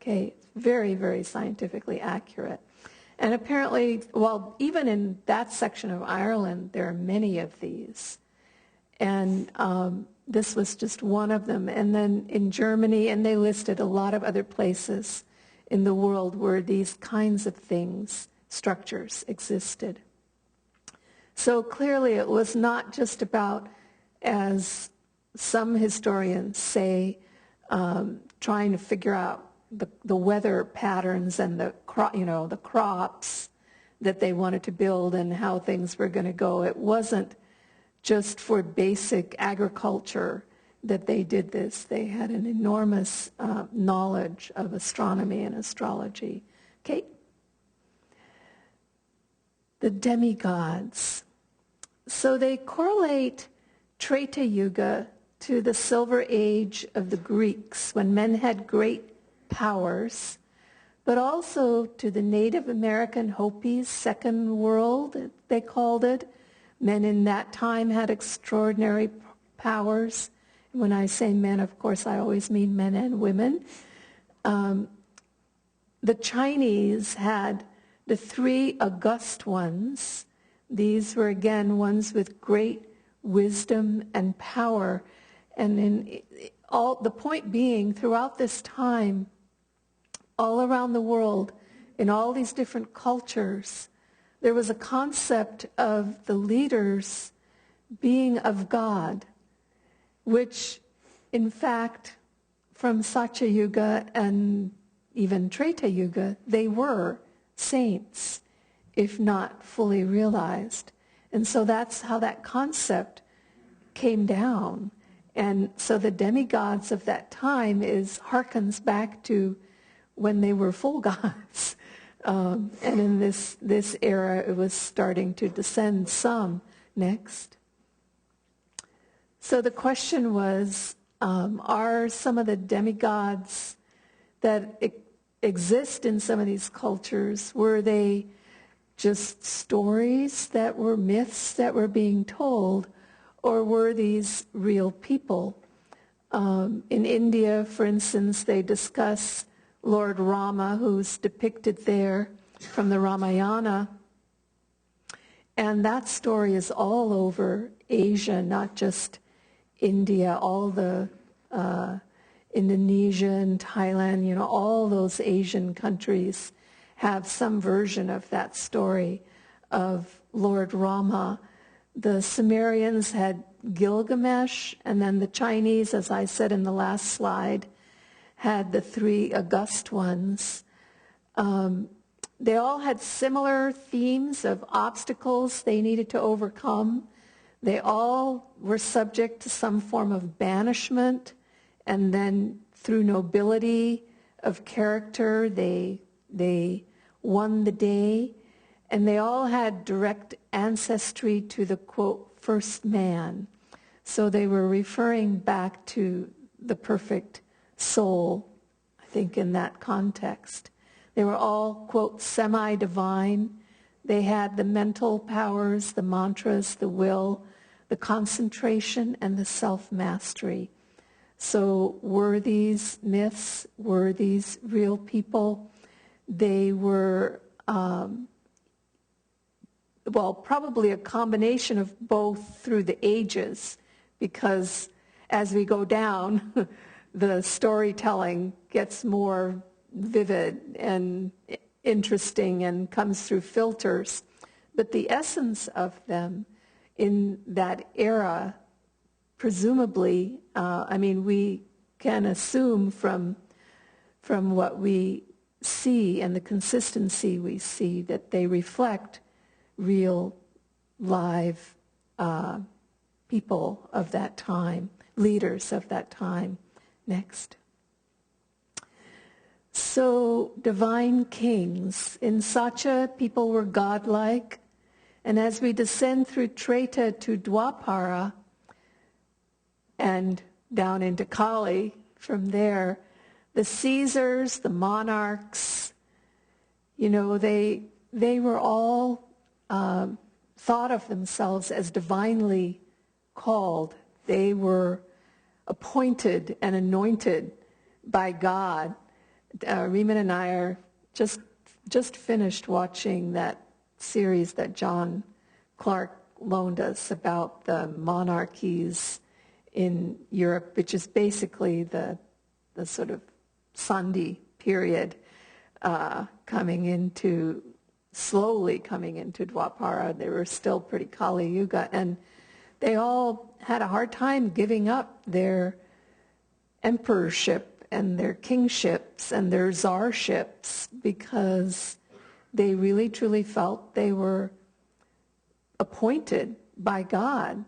Okay, very, very scientifically accurate. And apparently, even in that section of Ireland, there are many of these. And this was just one of them. And then in Germany, and they listed a lot of other places in the world where these kinds of things, structures, existed. So clearly it was not just about, as some historians say, trying to figure out the weather patterns and the crops that they wanted to build and how things were going to go. It wasn't just for basic agriculture that they did this. They had an enormous knowledge of astronomy and astrology. Okay. The demigods. So they correlate Treta Yuga to the Silver Age of the Greeks, when men had great powers, but also to the Native American Hopis, Second World, they called it. Men in that time had extraordinary powers. When I say men, of course, I always mean men and women. The Chinese had the three august ones. These were, again, ones with great wisdom and power. And the point being, throughout this time, all around the world, in all these different cultures, there was a concept of the leaders being of God, which, in fact, from Satya Yuga and even Treta Yuga, they were saints, if not fully realized. And so that's how that concept came down. And so the demigods of that time harkens back to when they were full gods. And in this era, it was starting to descend some. Next. So the question was, are some of the demigods that exist in some of these cultures, were they just stories that were myths that were being told, or were these real people? In India, for instance, they discuss Lord Rama, who's depicted there from the Ramayana. And that story is all over Asia, not just India, all the Indonesia and Thailand, all those Asian countries have some version of that story of Lord Rama. The Sumerians had Gilgamesh, and then the Chinese, as I said in the last slide, had the three august ones. They all had similar themes of obstacles they needed to overcome. They all were subject to some form of banishment, and then through nobility of character, they won the day. And they all had direct ancestry to the, quote, first man. So they were referring back to the perfect soul, I think, in that context. They were all, quote, semi-divine. They had the mental powers, the mantras, the will, the concentration, and the self-mastery. So were these myths? Were these real people? They were, probably a combination of both through the ages, because as we go down, the storytelling gets more vivid and interesting and comes through filters. But the essence of them in that era, presumably, we can assume from what we see and the consistency we see that they reflect real, live people of that time, leaders of that time. Next. So, divine kings. In Satya, people were godlike. And as we descend through Treta to Dwapara and down into Kali, from there, the Caesars, the monarchs, they were all thought of themselves as divinely called. They were appointed and anointed by God. Hriman and I are just finished watching that series that John Clark loaned us about the monarchies in Europe, which is basically the sort of Sandhi period slowly coming into Dwapara. They were still pretty Kali Yuga, and they all had a hard time giving up their emperorship and their kingships and their czarships, because they really truly felt they were appointed by God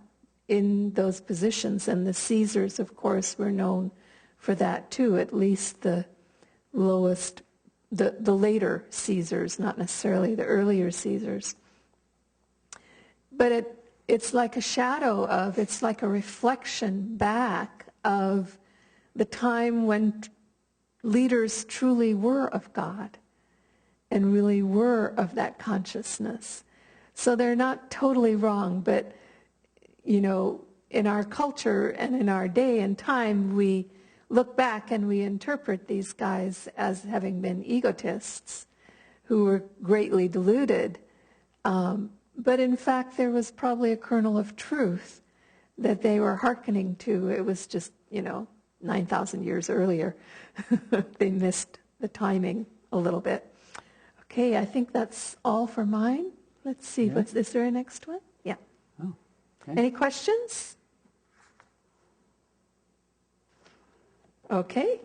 in those positions. And the Caesars, of course, were known for that too, at least the lowest, the later Caesars, not necessarily the earlier Caesars. But it's like a shadow of, it's like a reflection back of the time when leaders truly were of God and really were of that consciousness. So they're not totally wrong, but, you know, in our culture and in our day and time, we look back and we interpret these guys as having been egotists who were greatly deluded. But in fact, there was probably a kernel of truth that they were hearkening to. It was just, you know, 9,000 years earlier. They missed the timing a little bit. Okay, I think that's all for mine. Let's see, Yeah. is there a next one? Yeah. Oh, okay. Any questions? Okay.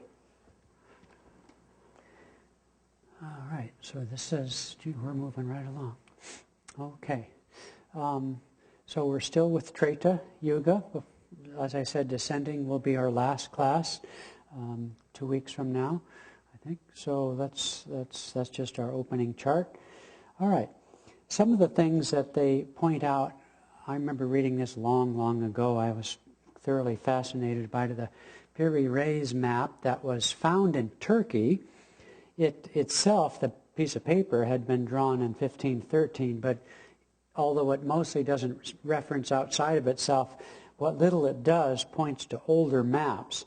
All right, so this is, we're moving right along. Okay, so we're still with Treta Yuga. As I said, descending will be our last class 2 weeks from now, I think. So that's just our opening chart. All right, some of the things that they point out, I remember reading this long ago. I was thoroughly fascinated by the Piri Reis map that was found in Turkey. It itself, the piece of paper, had been drawn in 1513, but although it mostly doesn't reference outside of itself, what little it does points to older maps.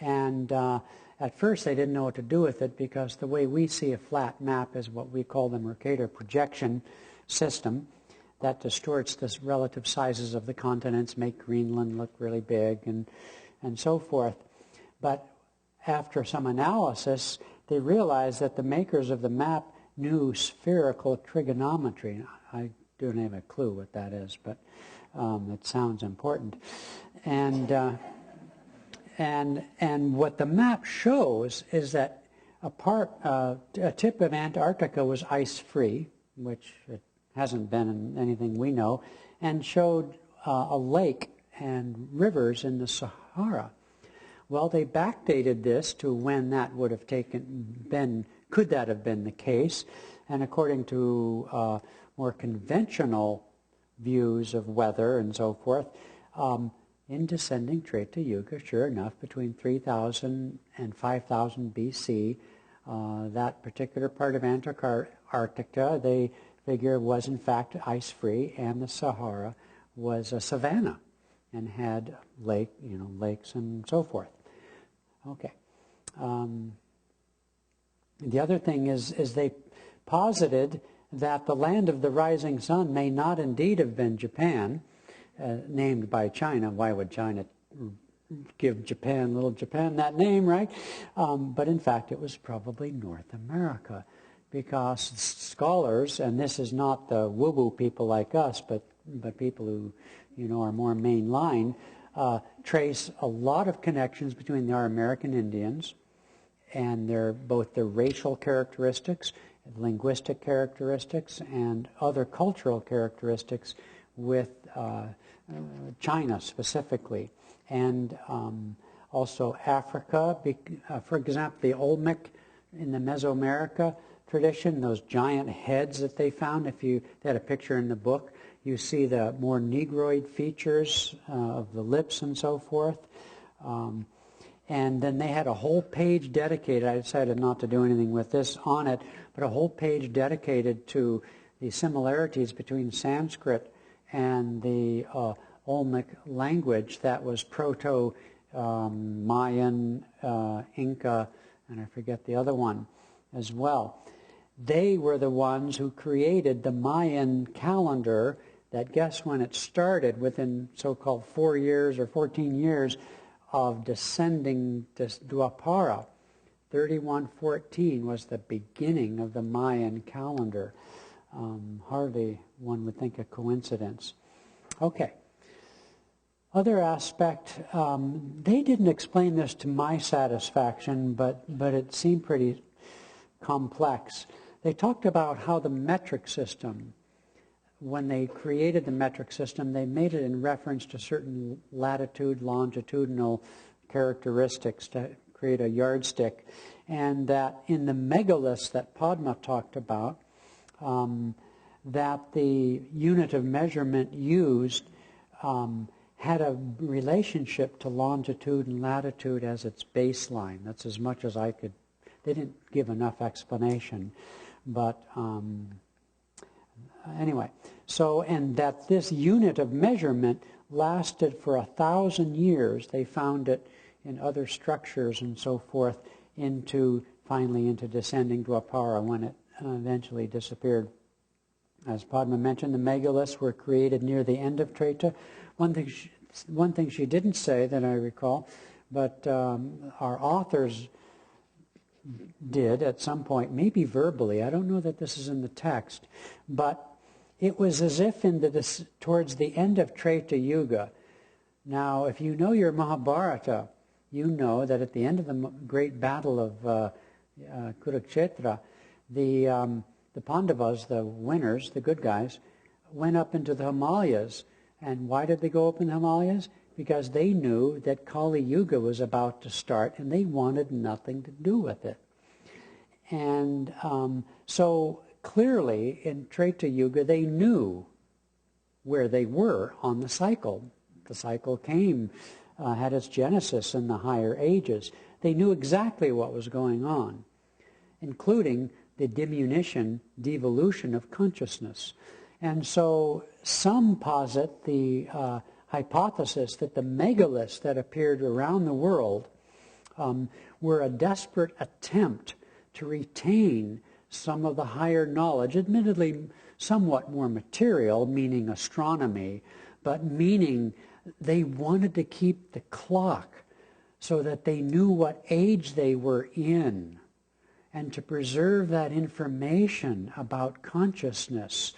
And at first they didn't know what to do with it, because the way we see a flat map is what we call the Mercator projection system that distorts the relative sizes of the continents, make Greenland look really big, and so forth. But after some analysis, they realized that the makers of the map knew spherical trigonometry. I don't have a clue what that is, but it sounds important. And what the map shows is that a tip of Antarctica was ice-free, which it hasn't been in anything we know, and showed a lake and rivers in the Sahara. Well, they backdated this to when that would have could that have been the case? And according to more conventional views of weather and so forth, in descending Treta Yuga, sure enough, between 3,000 and 5,000 BC, that particular part of Antarctica, they figure, was in fact ice-free, and the Sahara was a savanna and had lakes and so forth. Okay. The other thing is they posited that the land of the rising sun may not indeed have been Japan, named by China. Why would China give Japan, little Japan, that name, right? But in fact, it was probably North America, because scholars, and this is not the woo-woo people like us, but people who, are more mainline, trace a lot of connections between our American Indians and both their racial characteristics, linguistic characteristics, and other cultural characteristics with China specifically. And also Africa, for example, the Olmec in the Mesoamerica tradition, those giant heads that they found, they had a picture in the book, you see the more negroid features of the lips and so forth. And then they had a whole page dedicated, I decided not to do anything with this on it, but a whole page dedicated to the similarities between Sanskrit and the Olmec language that was Proto-Mayan, Inca, and I forget the other one as well. They were the ones who created the Mayan calendar that, guess when it started, within so-called 4 years or 14 years of descending Dwapara. 3114 was the beginning of the Mayan calendar. Hardly one would think a coincidence. Okay. Other aspect, they didn't explain this to my satisfaction, but it seemed pretty complex. They talked about how the metric system, when they created the metric system, they made it in reference to certain latitude, longitudinal characteristics to create a yardstick. And that in the megaliths that Padma talked about, that the unit of measurement used had a relationship to longitude and latitude as its baseline. That's as much as I could. They didn't give enough explanation, but anyway. So, and that this unit of measurement lasted for 1,000 years. They found it in other structures and so forth, finally into descending to Apara when it eventually disappeared. As Padma mentioned, the megaliths were created near the end of Treta. One thing she didn't say that I recall, but our authors did at some point, maybe verbally. I don't know that this is in the text, but it was as if towards the end of Treta Yuga. Now, if you know your Mahabharata, you know that at the end of the great battle of Kurukshetra, the Pandavas, the winners, the good guys, went up into the Himalayas. And why did they go up in the Himalayas? Because they knew that Kali Yuga was about to start, and they wanted nothing to do with it. And so clearly, in Treta Yuga, they knew where they were on the cycle. The cycle had its genesis in the higher ages. They knew exactly what was going on, including the diminution, devolution of consciousness. And so some posit the hypothesis that the megaliths that appeared around the world were a desperate attempt to retain some of the higher knowledge, admittedly somewhat more material, meaning astronomy, but meaning they wanted to keep the clock so that they knew what age they were in, and to preserve that information about consciousness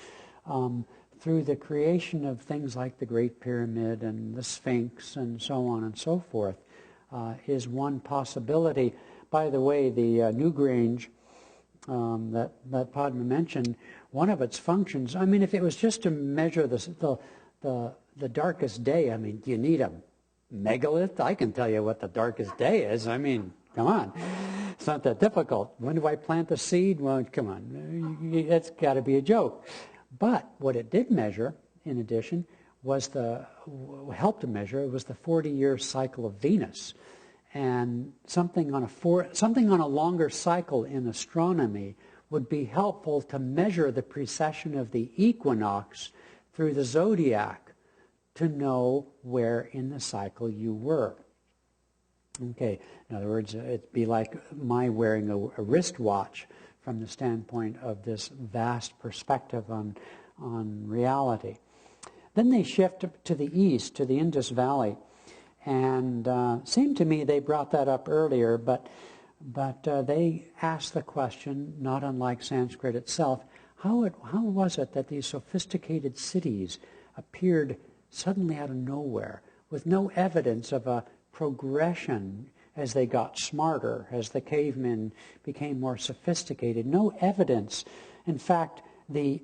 through the creation of things like the Great Pyramid and the Sphinx and so on and so forth is one possibility. By the way, the Newgrange that Padma mentioned, one of its functions, I mean, if it was just to measure the darkest day, I mean, do you need a megalith? I can tell you what the darkest day is. I mean, come on. It's not that difficult. When do I plant the seed? Well, come on. That's got to be a joke. But what it did measure, in addition, helped to measure, it was the 40-year cycle of Venus. And something on a longer cycle in astronomy would be helpful to measure the precession of the equinox through the zodiac to know where in the cycle you were. Okay, in other words, it'd be like my wearing a wristwatch from the standpoint of this vast perspective on reality. Then they shift to the east, to the Indus Valley. And seemed to me they brought that up earlier, but they asked the question, not unlike Sanskrit itself, how was it that these sophisticated cities appeared suddenly out of nowhere, with no evidence of a progression as they got smarter, as the cavemen became more sophisticated? No evidence. In fact, the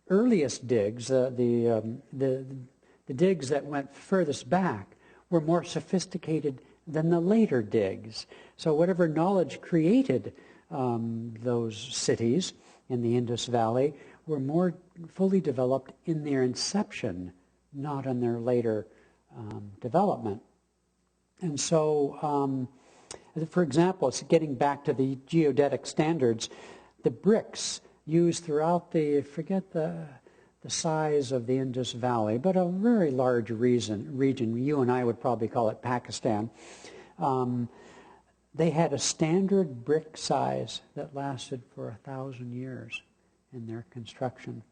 earliest digs, the digs that went furthest back, were more sophisticated than the later digs. So whatever knowledge created those cities in the Indus Valley were more fully developed in their inception, not in their later development. And so, for example, it's getting back to the geodetic standards, the bricks used throughout forget the size of the Indus Valley, but a very large region, you and I would probably call it Pakistan. They had a standard brick size that lasted for 1,000 years in their construction.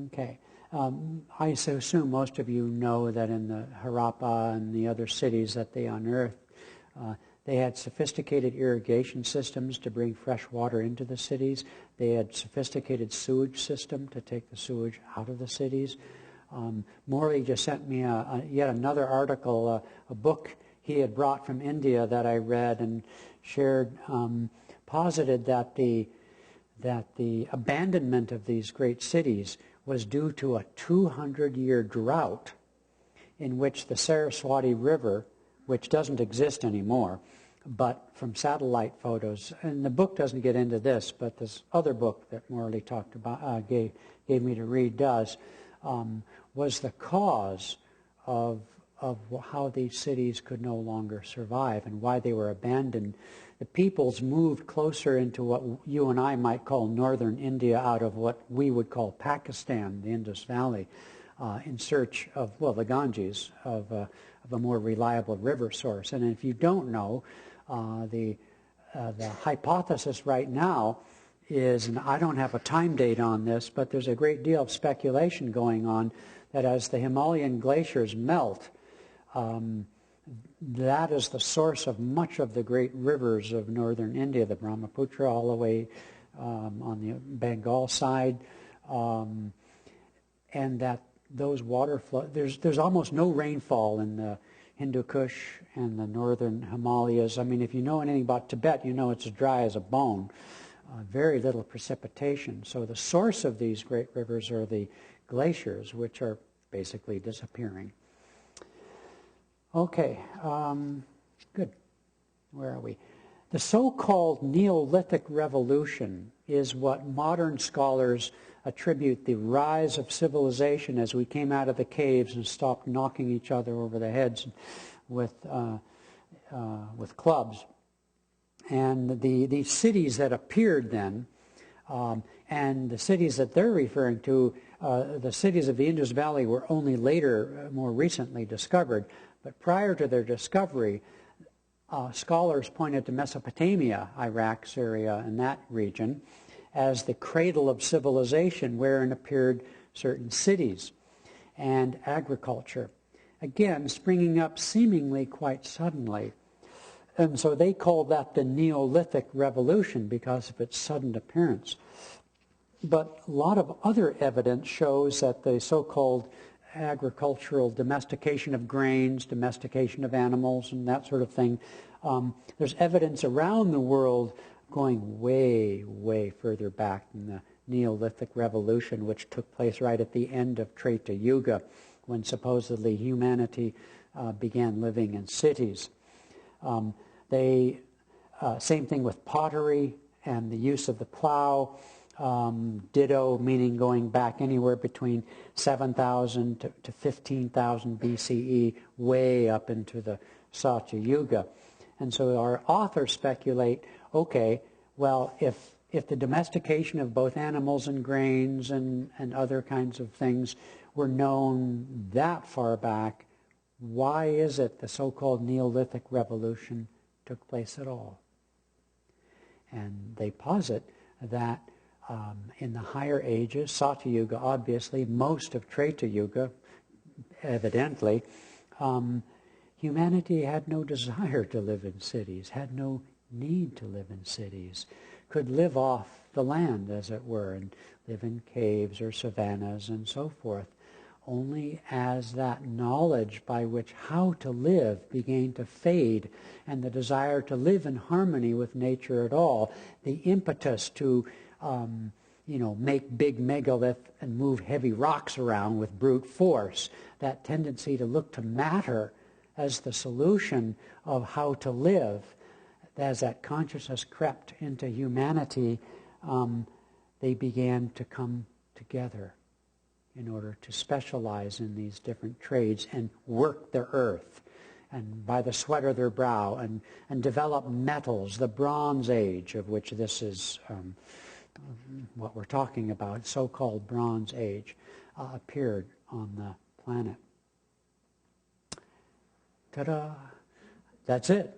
Okay. I assume most of you know that in the Harappa and the other cities that they unearthed, they had sophisticated irrigation systems to bring fresh water into the cities. They had sophisticated sewage system to take the sewage out of the cities. Morley just sent me yet another article, a book he had brought from India that I read and shared, posited that the abandonment of these great cities was due to a 200-year drought in which the Saraswati River, which doesn't exist anymore, but from satellite photos, and the book doesn't get into this, but this other book that Morley talked about, gave me to read does, was the cause of how these cities could no longer survive and why they were abandoned. The peoples moved closer into what you and I might call northern India out of what we would call Pakistan, the Indus Valley, in search of, well, the Ganges, of a more reliable river source. And if you don't know, the hypothesis right now is, and I don't have a time date on this, but there's a great deal of speculation going on that as the Himalayan glaciers melt, that is the source of much of the great rivers of northern India, the Brahmaputra all the way on the Bengal side, and that those water flow, there's almost no rainfall in the Hindu Kush and the northern Himalayas. I mean, if you know anything about Tibet, you know it's as dry as a bone. Very little precipitation. So the source of these great rivers are the glaciers, which are basically disappearing. Okay, good. Where are we? The so-called Neolithic Revolution is what modern scholars attribute the rise of civilization as we came out of the caves and stopped knocking each other over the heads with clubs. And the cities that appeared then, and the cities that they're referring to, the cities of the Indus Valley were only later, more recently discovered. But prior to their discovery, scholars pointed to Mesopotamia, Iraq, Syria, and that region, as the cradle of civilization, wherein appeared certain cities and agriculture. Again, springing up seemingly quite suddenly. And so they called that the Neolithic Revolution because of its sudden appearance. But a lot of other evidence shows that the so-called agricultural domestication of grains, domestication of animals, and that sort of thing, there's evidence around the world going way, way further back than the Neolithic Revolution, which took place right at the end of Treta Yuga, when supposedly humanity began living in cities. Same thing with pottery and the use of the plow. Ditto, meaning going back anywhere between 7,000 to 15,000 BCE, way up into the Satya Yuga. And so our authors speculate, okay, well, if the domestication of both animals and grains and other kinds of things were known that far back, why is it the so-called Neolithic Revolution took place at all? And they posit that in the higher ages, Satya Yuga, obviously, most of Treta Yuga, evidently, humanity had no desire to live in cities, had no need to live in cities, could live off the land, as it were, and live in caves or savannas and so forth. Only as that knowledge by which how to live began to fade, and the desire to live in harmony with nature at all, the impetus to make big megalith and move heavy rocks around with brute force, that tendency to look to matter as the solution of how to live, as that consciousness crept into humanity, they began to come together in order to specialize in these different trades and work the earth, and by the sweat of their brow, and develop metals, the Bronze Age, of which this is what we're talking about, so-called Bronze Age, appeared on the planet. Ta-da! That's it.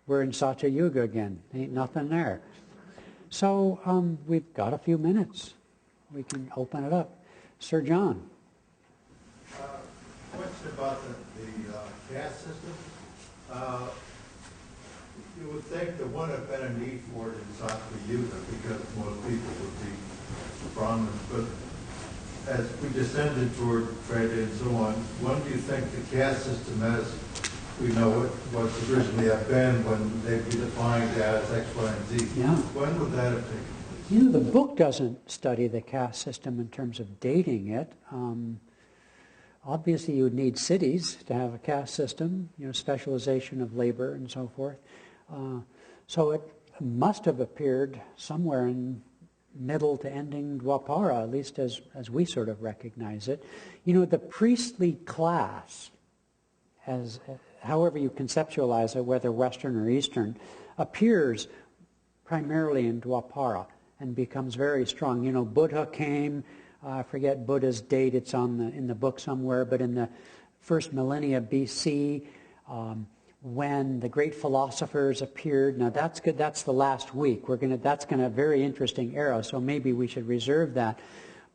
We're in Satya Yuga again. Ain't nothing there. So we've got a few minutes. We can open it up. Sir John. Question about the caste system. You would think there wouldn't have been a need for it in Satya Yuga because most people would be Brahmins. But as we descended toward Treta and so on, when do you think the caste system, as we know it, was originally have been when they be defined as X, Y, and Z? Yeah. When would that have taken place? You know, the book doesn't study the caste system in terms of dating it. Obviously, you would need cities to have a caste system, specialization of labor and so forth. So it must have appeared somewhere in middle to ending Dwapara, at least as we sort of recognize it. You know, the priestly class, as however you conceptualize it, whether Western or Eastern, appears primarily in Dwapara and becomes very strong. You know, Buddha came, I forget Buddha's date, it's in the book somewhere, but in the first millennia BC, when the great philosophers appeared. Now that's good. That's the last week. That's going to be a very interesting era. So maybe we should reserve that.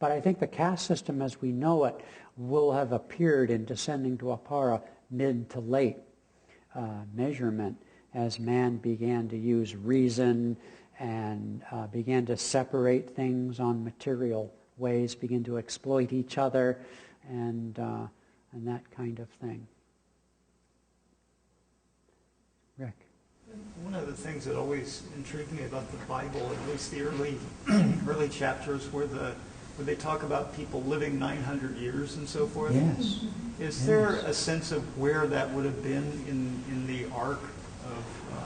But I think the caste system, as we know it, will have appeared in descending Dwapara mid to late measurement as man began to use reason and began to separate things on material ways, begin to exploit each other, and that kind of thing. Rick? One of the things that always intrigued me about the Bible, at least the early chapters where they talk about people living 900 years and so forth. Yes. Is there a sense of where that would have been in the arc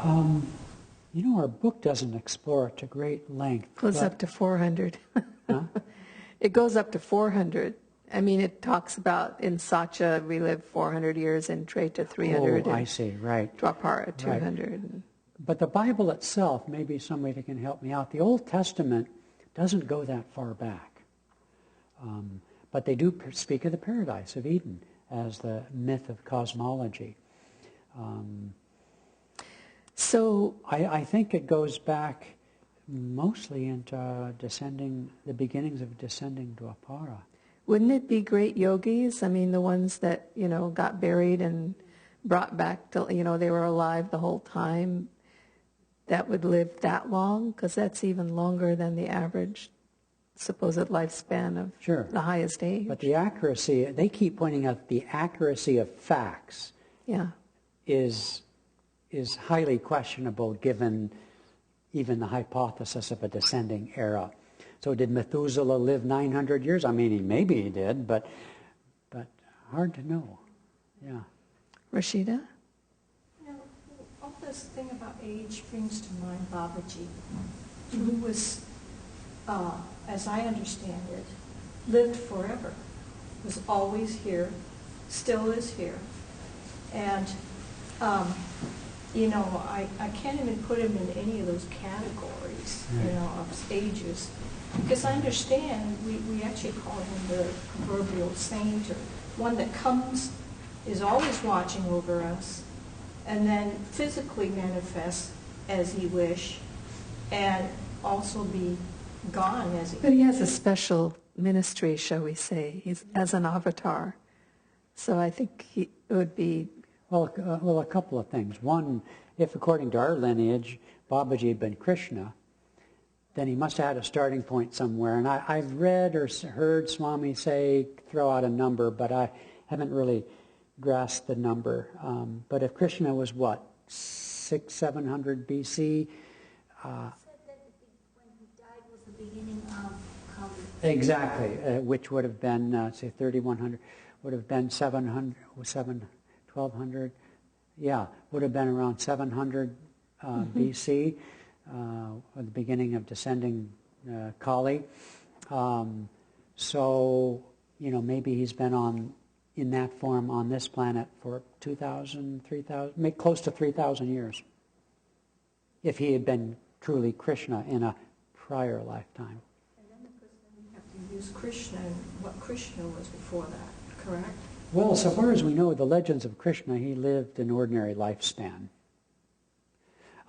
of... You know, our book doesn't explore it to great length. Goes up to 400. Huh? It goes up to 400. I mean, it talks about in Satya we live 400 years, in Treta 300. Oh, I see, right. Dwapara 200. Right. But the Bible itself, maybe somebody can help me out. The Old Testament doesn't go that far back. But they do speak of the paradise of Eden as the myth of cosmology. So I think it goes back mostly into the beginnings of descending Dwapara. wouldn't it be great yogis? I mean, the ones that, got buried and brought back to, they were alive the whole time, that would live that long? Because that's even longer than the average supposed lifespan of the highest age. But the accuracy, they keep pointing out the accuracy of facts is highly questionable given even the hypothesis of a descending era. So did Methuselah live 900 years? I mean, maybe he did, but hard to know. Yeah. Rashida? All this thing about age brings to mind Babaji, who was, as I understand it, lived forever, was always here, still is here. And, I can't even put him in any of those categories, of ages. Because I understand we actually call him the proverbial saint, or one that comes, is always watching over us, and then physically manifests as he wish, and also be gone as he But he has a special ministry, shall we say. He's as an avatar. So I think it would be... Well, a couple of things. One, if according to our lineage, Babaji had been Krishna, then he must have had a starting point somewhere. And I've read or heard Swami throw out a number, but I haven't really grasped the number. But if Krishna was what, 600-700 BC? He said that when he died was the beginning of Kali. Exactly, which would have been, say, 3100, would have been 1200. Yeah, would have been around 700 BC. At the beginning of descending Kali. So, maybe he's been in that form on this planet for 2,000, 3,000, close to 3,000 years. If he had been truly Krishna in a prior lifetime. And then, of course, we have to use Krishna and what Krishna was before that, correct? Well, so far as we know, the legends of Krishna, he lived an ordinary lifespan.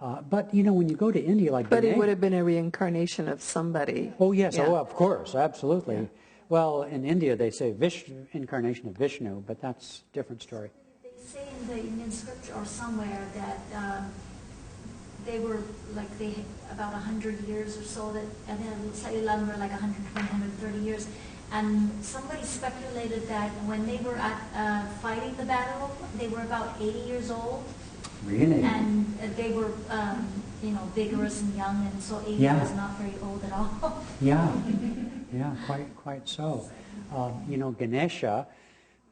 But, when you go to India like But it would have been a reincarnation of somebody. Oh, yes. Yeah. Oh, of course. Absolutely. Yeah. Well, in India they say incarnation of Vishnu, but that's a different story. They say in the Indian scripture or somewhere that they were about 100 years or so, and then slightly longer, like 120, 130 years. And somebody speculated that when they were fighting the battle, they were about 80 years old. Really? And they were, vigorous and young, and so 80 was not very old at all. Yeah, quite so. Ganesha,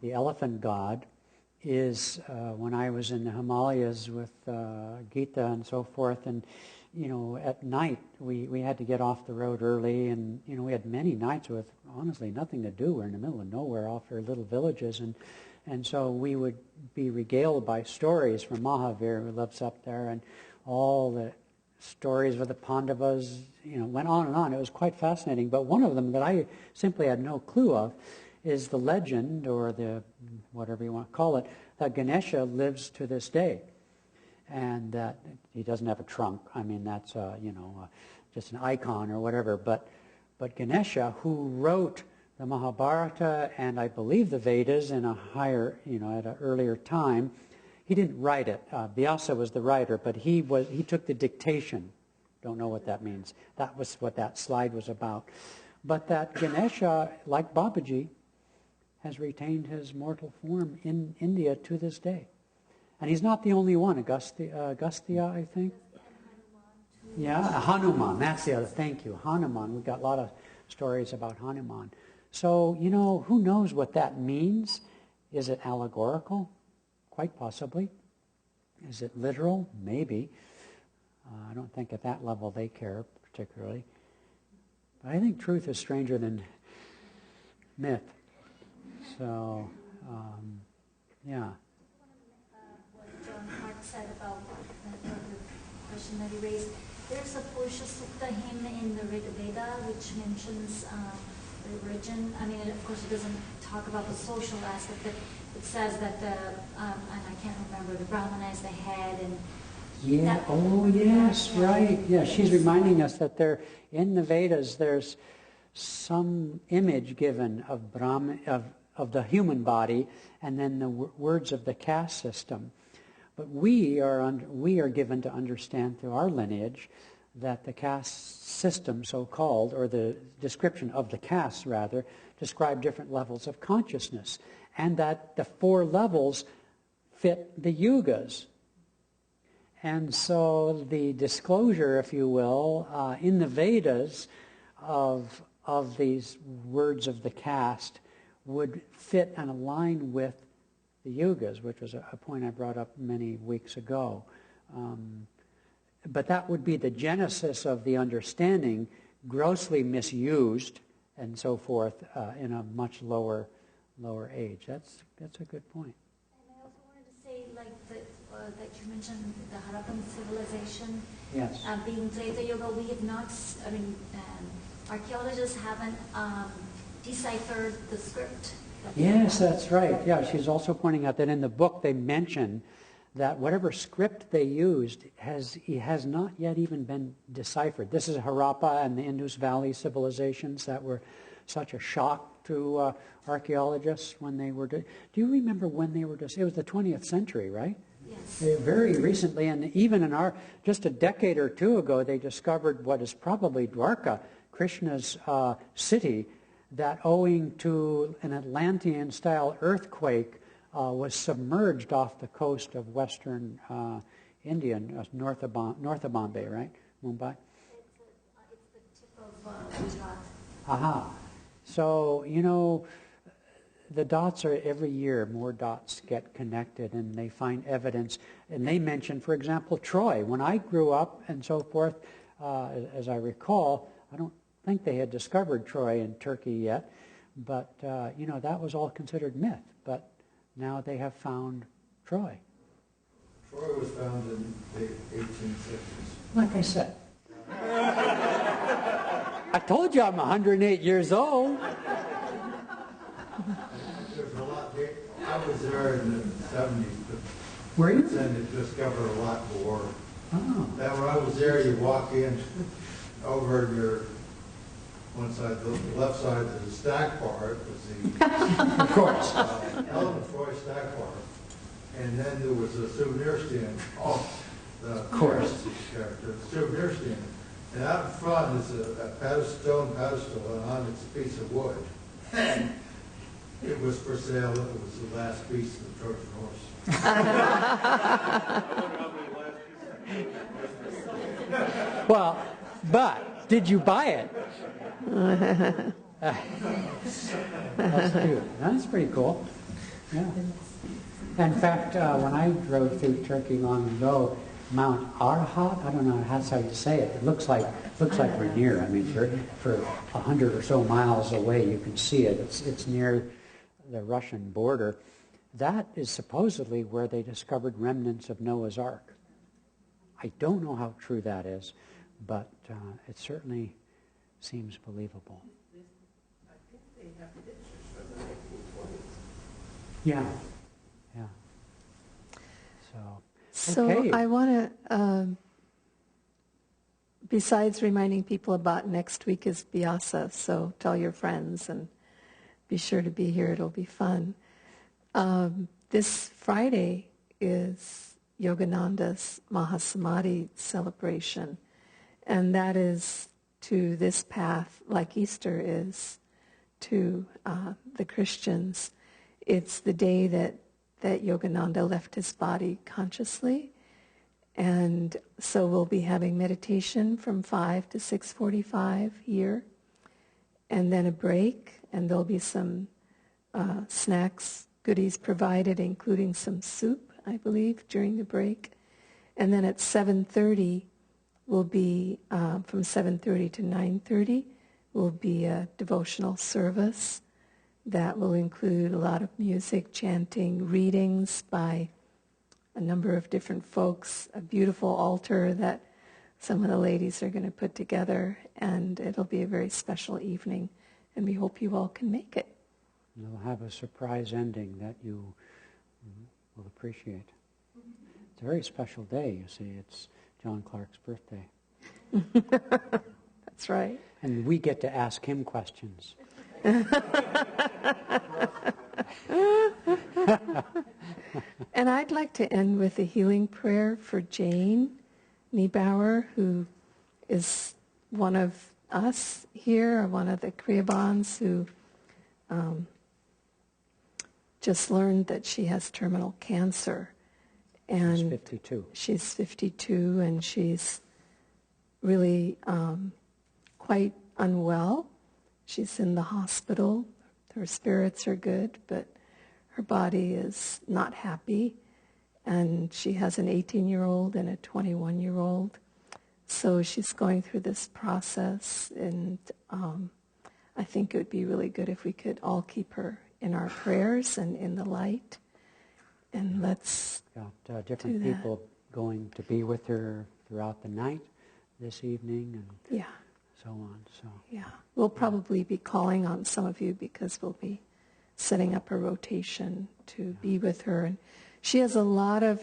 the elephant god, is when I was in the Himalayas with Gita and so forth, and at night we had to get off the road early, and we had many nights with honestly nothing to do. We're in the middle of nowhere off our little villages, and so we would be regaled by stories from Mahavir, who lives up there, and all the stories with the Pandavas, went on and on. It was quite fascinating. But one of them that I simply had no clue of is the legend, or the whatever you want to call it, that Ganesha lives to this day, and that he doesn't have a trunk. I mean, that's just an icon or whatever. But Ganesha, who wrote the Mahabharata and I believe the Vedas in a higher, at an earlier time, he didn't write it. Vyasa was the writer, but he took the dictation. Don't know what that means. That was what that slide was about. But that Ganesha, like Babaji, has retained his mortal form in India to this day. And he's not the only one. Agastya, I think. Yeah, Hanuman. That's the other. Thank you. Hanuman. We've got a lot of stories about Hanuman. So, who knows what that means? Is it allegorical? Quite possibly. Is it literal? Maybe. I don't think at that level they care particularly. But I think truth is stranger than myth. So, yeah. What John Hart said about the question that he raised. There's a Purusha Sukta hymn in the Rig Veda which mentions the origin. I mean, of course, it doesn't talk about the social aspect, but it says that and I can't remember, the Brahmana is the head, and yeah. Oh, yes, right. Yeah, she's reminding us that in the Vedas there's some image given of Brahman, of the human body, and then the words of the caste system. But we are given to understand through our lineage that the caste system, so-called, or the description of the castes, rather, describe different levels of consciousness, and that the 4 levels fit the yugas. And so the disclosure, if you will, in the Vedas of these words of the caste would fit and align with the yugas, which was a point I brought up many weeks ago. But that would be the genesis of the understanding, grossly misused and so forth in a much lower age. That's a good point. And I also wanted to say, that you mentioned the Harappan civilization, yes, being Treta Yuga. We have not. Archaeologists haven't deciphered the script. Yes, that's right. Yeah, she's also pointing out that in the book they mention that whatever script they used has not yet even been deciphered. This is Harappa and the Indus Valley civilizations that were such a shock to archaeologists when they were... Do you remember when they were... It was the 20th century, right? Yes. Very recently, and even in just a decade or two ago, they discovered what is probably Dwarka, Krishna's city, that owing to an Atlantean-style earthquake was submerged off the coast of western India, north of Bombay, right? Mumbai? It's the tip of Gujarat. Aha. So, the dots are, every year more dots get connected and they find evidence. And they mention, for example, Troy. When I grew up and so forth, as I recall, I don't think they had discovered Troy in Turkey yet, but that was all considered myth. But now they have found Troy. Troy was found in the 1860s. Like I said. I told you I'm 108 years old. There's a lot. I was there in the 70s, but Were you? then it discovered a lot more. Oh. That when I was there, you walk in over your one side, the left side is the stack bar. It was the Of course. Ellen Troy stack bar, and then there was a souvenir stand off the character, souvenir stand. And out in front is a stone pedestal, and on it's a piece of wood. And it was for sale. It was the last piece of the Trojan horse. Well, but did you buy it? That's cute. That's pretty cool. Yeah. In fact, when I drove through Turkey long ago, Mount Arhat, I don't know that's how you say it. It looks like we're near. I mean, for 100 or so miles away, you can see it. It's near the Russian border. That is supposedly where they discovered remnants of Noah's Ark. I don't know how true that is, but it certainly seems believable. I think they have pictures from the 1920s. Yeah, yeah. So okay. I want to, besides reminding people about next week is Vyasa, so tell your friends and be sure to be here. It'll be fun. This Friday is Yogananda's Mahasamadhi celebration, and that is to this path, like Easter is to the Christians. It's the day that Yogananda left his body consciously, and so we'll be having meditation from 5 to 6:45 here, and then a break, and there'll be some snacks, goodies provided, including some soup, I believe, during the break. And then at 7:30 will be, from 7:30 to 9:30, will be a devotional service that will include a lot of music, chanting, readings by a number of different folks, a beautiful altar that some of the ladies are going to put together, and it'll be a very special evening, and we hope you all can make it. We'll have a surprise ending that you will appreciate. It's a very special day, you see. It's John Clark's birthday. That's right. And we get to ask him questions. And I'd like to end with a healing prayer for Jane Niebauer, who is one of us here, or one of the Kriyabans, who just learned that she has terminal cancer. And She's 52. She's 52, and she's really quite unwell. She's in the hospital. Her spirits are good, but her body is not happy. And she has an 18-year-old and a 21-year-old. So she's going through this process, and I think it would be really good if we could all keep her in our prayers and in the light. And let's got different people going to be with her throughout the night this evening, and so on. So we'll probably be calling on some of you because we'll be setting up a rotation to be with her. And she has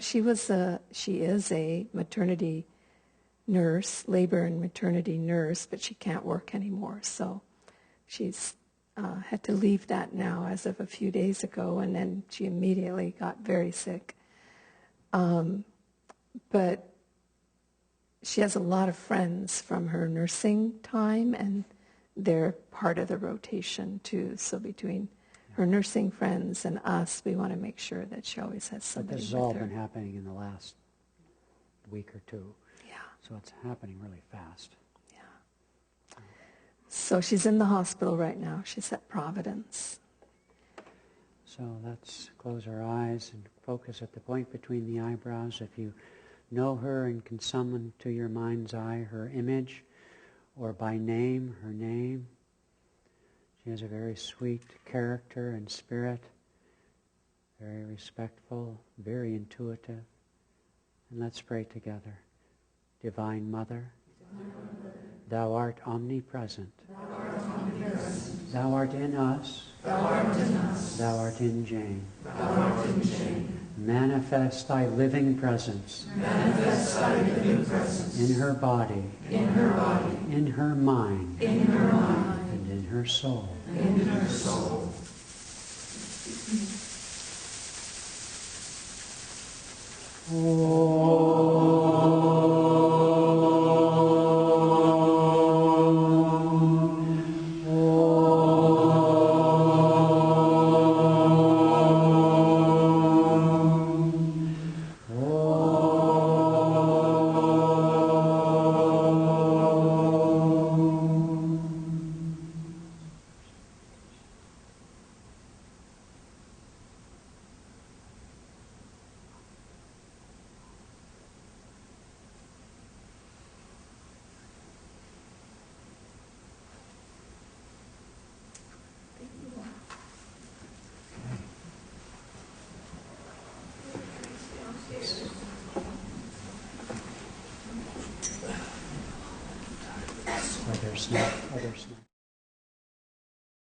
she is a maternity nurse, labor and maternity nurse, but she can't work anymore. So she's had to leave that now as of a few days ago, and then she immediately got very sick. But she has a lot of friends from her nursing time, and they're part of the rotation too. So between her nursing friends and us, we want to make sure that she always has somebody with her. This has all been happening in the last week or two. Yeah. So it's happening really fast. Yeah. So she's in the hospital right now. She's at Providence. So let's close our eyes and focus at the point between the eyebrows. If you know her and can summon to your mind's eye her image, or by name, her name. She has a very sweet character and spirit, very respectful, very intuitive. And let's pray together. Divine Mother, Thou art omnipresent. Thou art in us. Thou art in Jane. Manifest thy living presence. In her body. In her mind. And in her soul. Others not.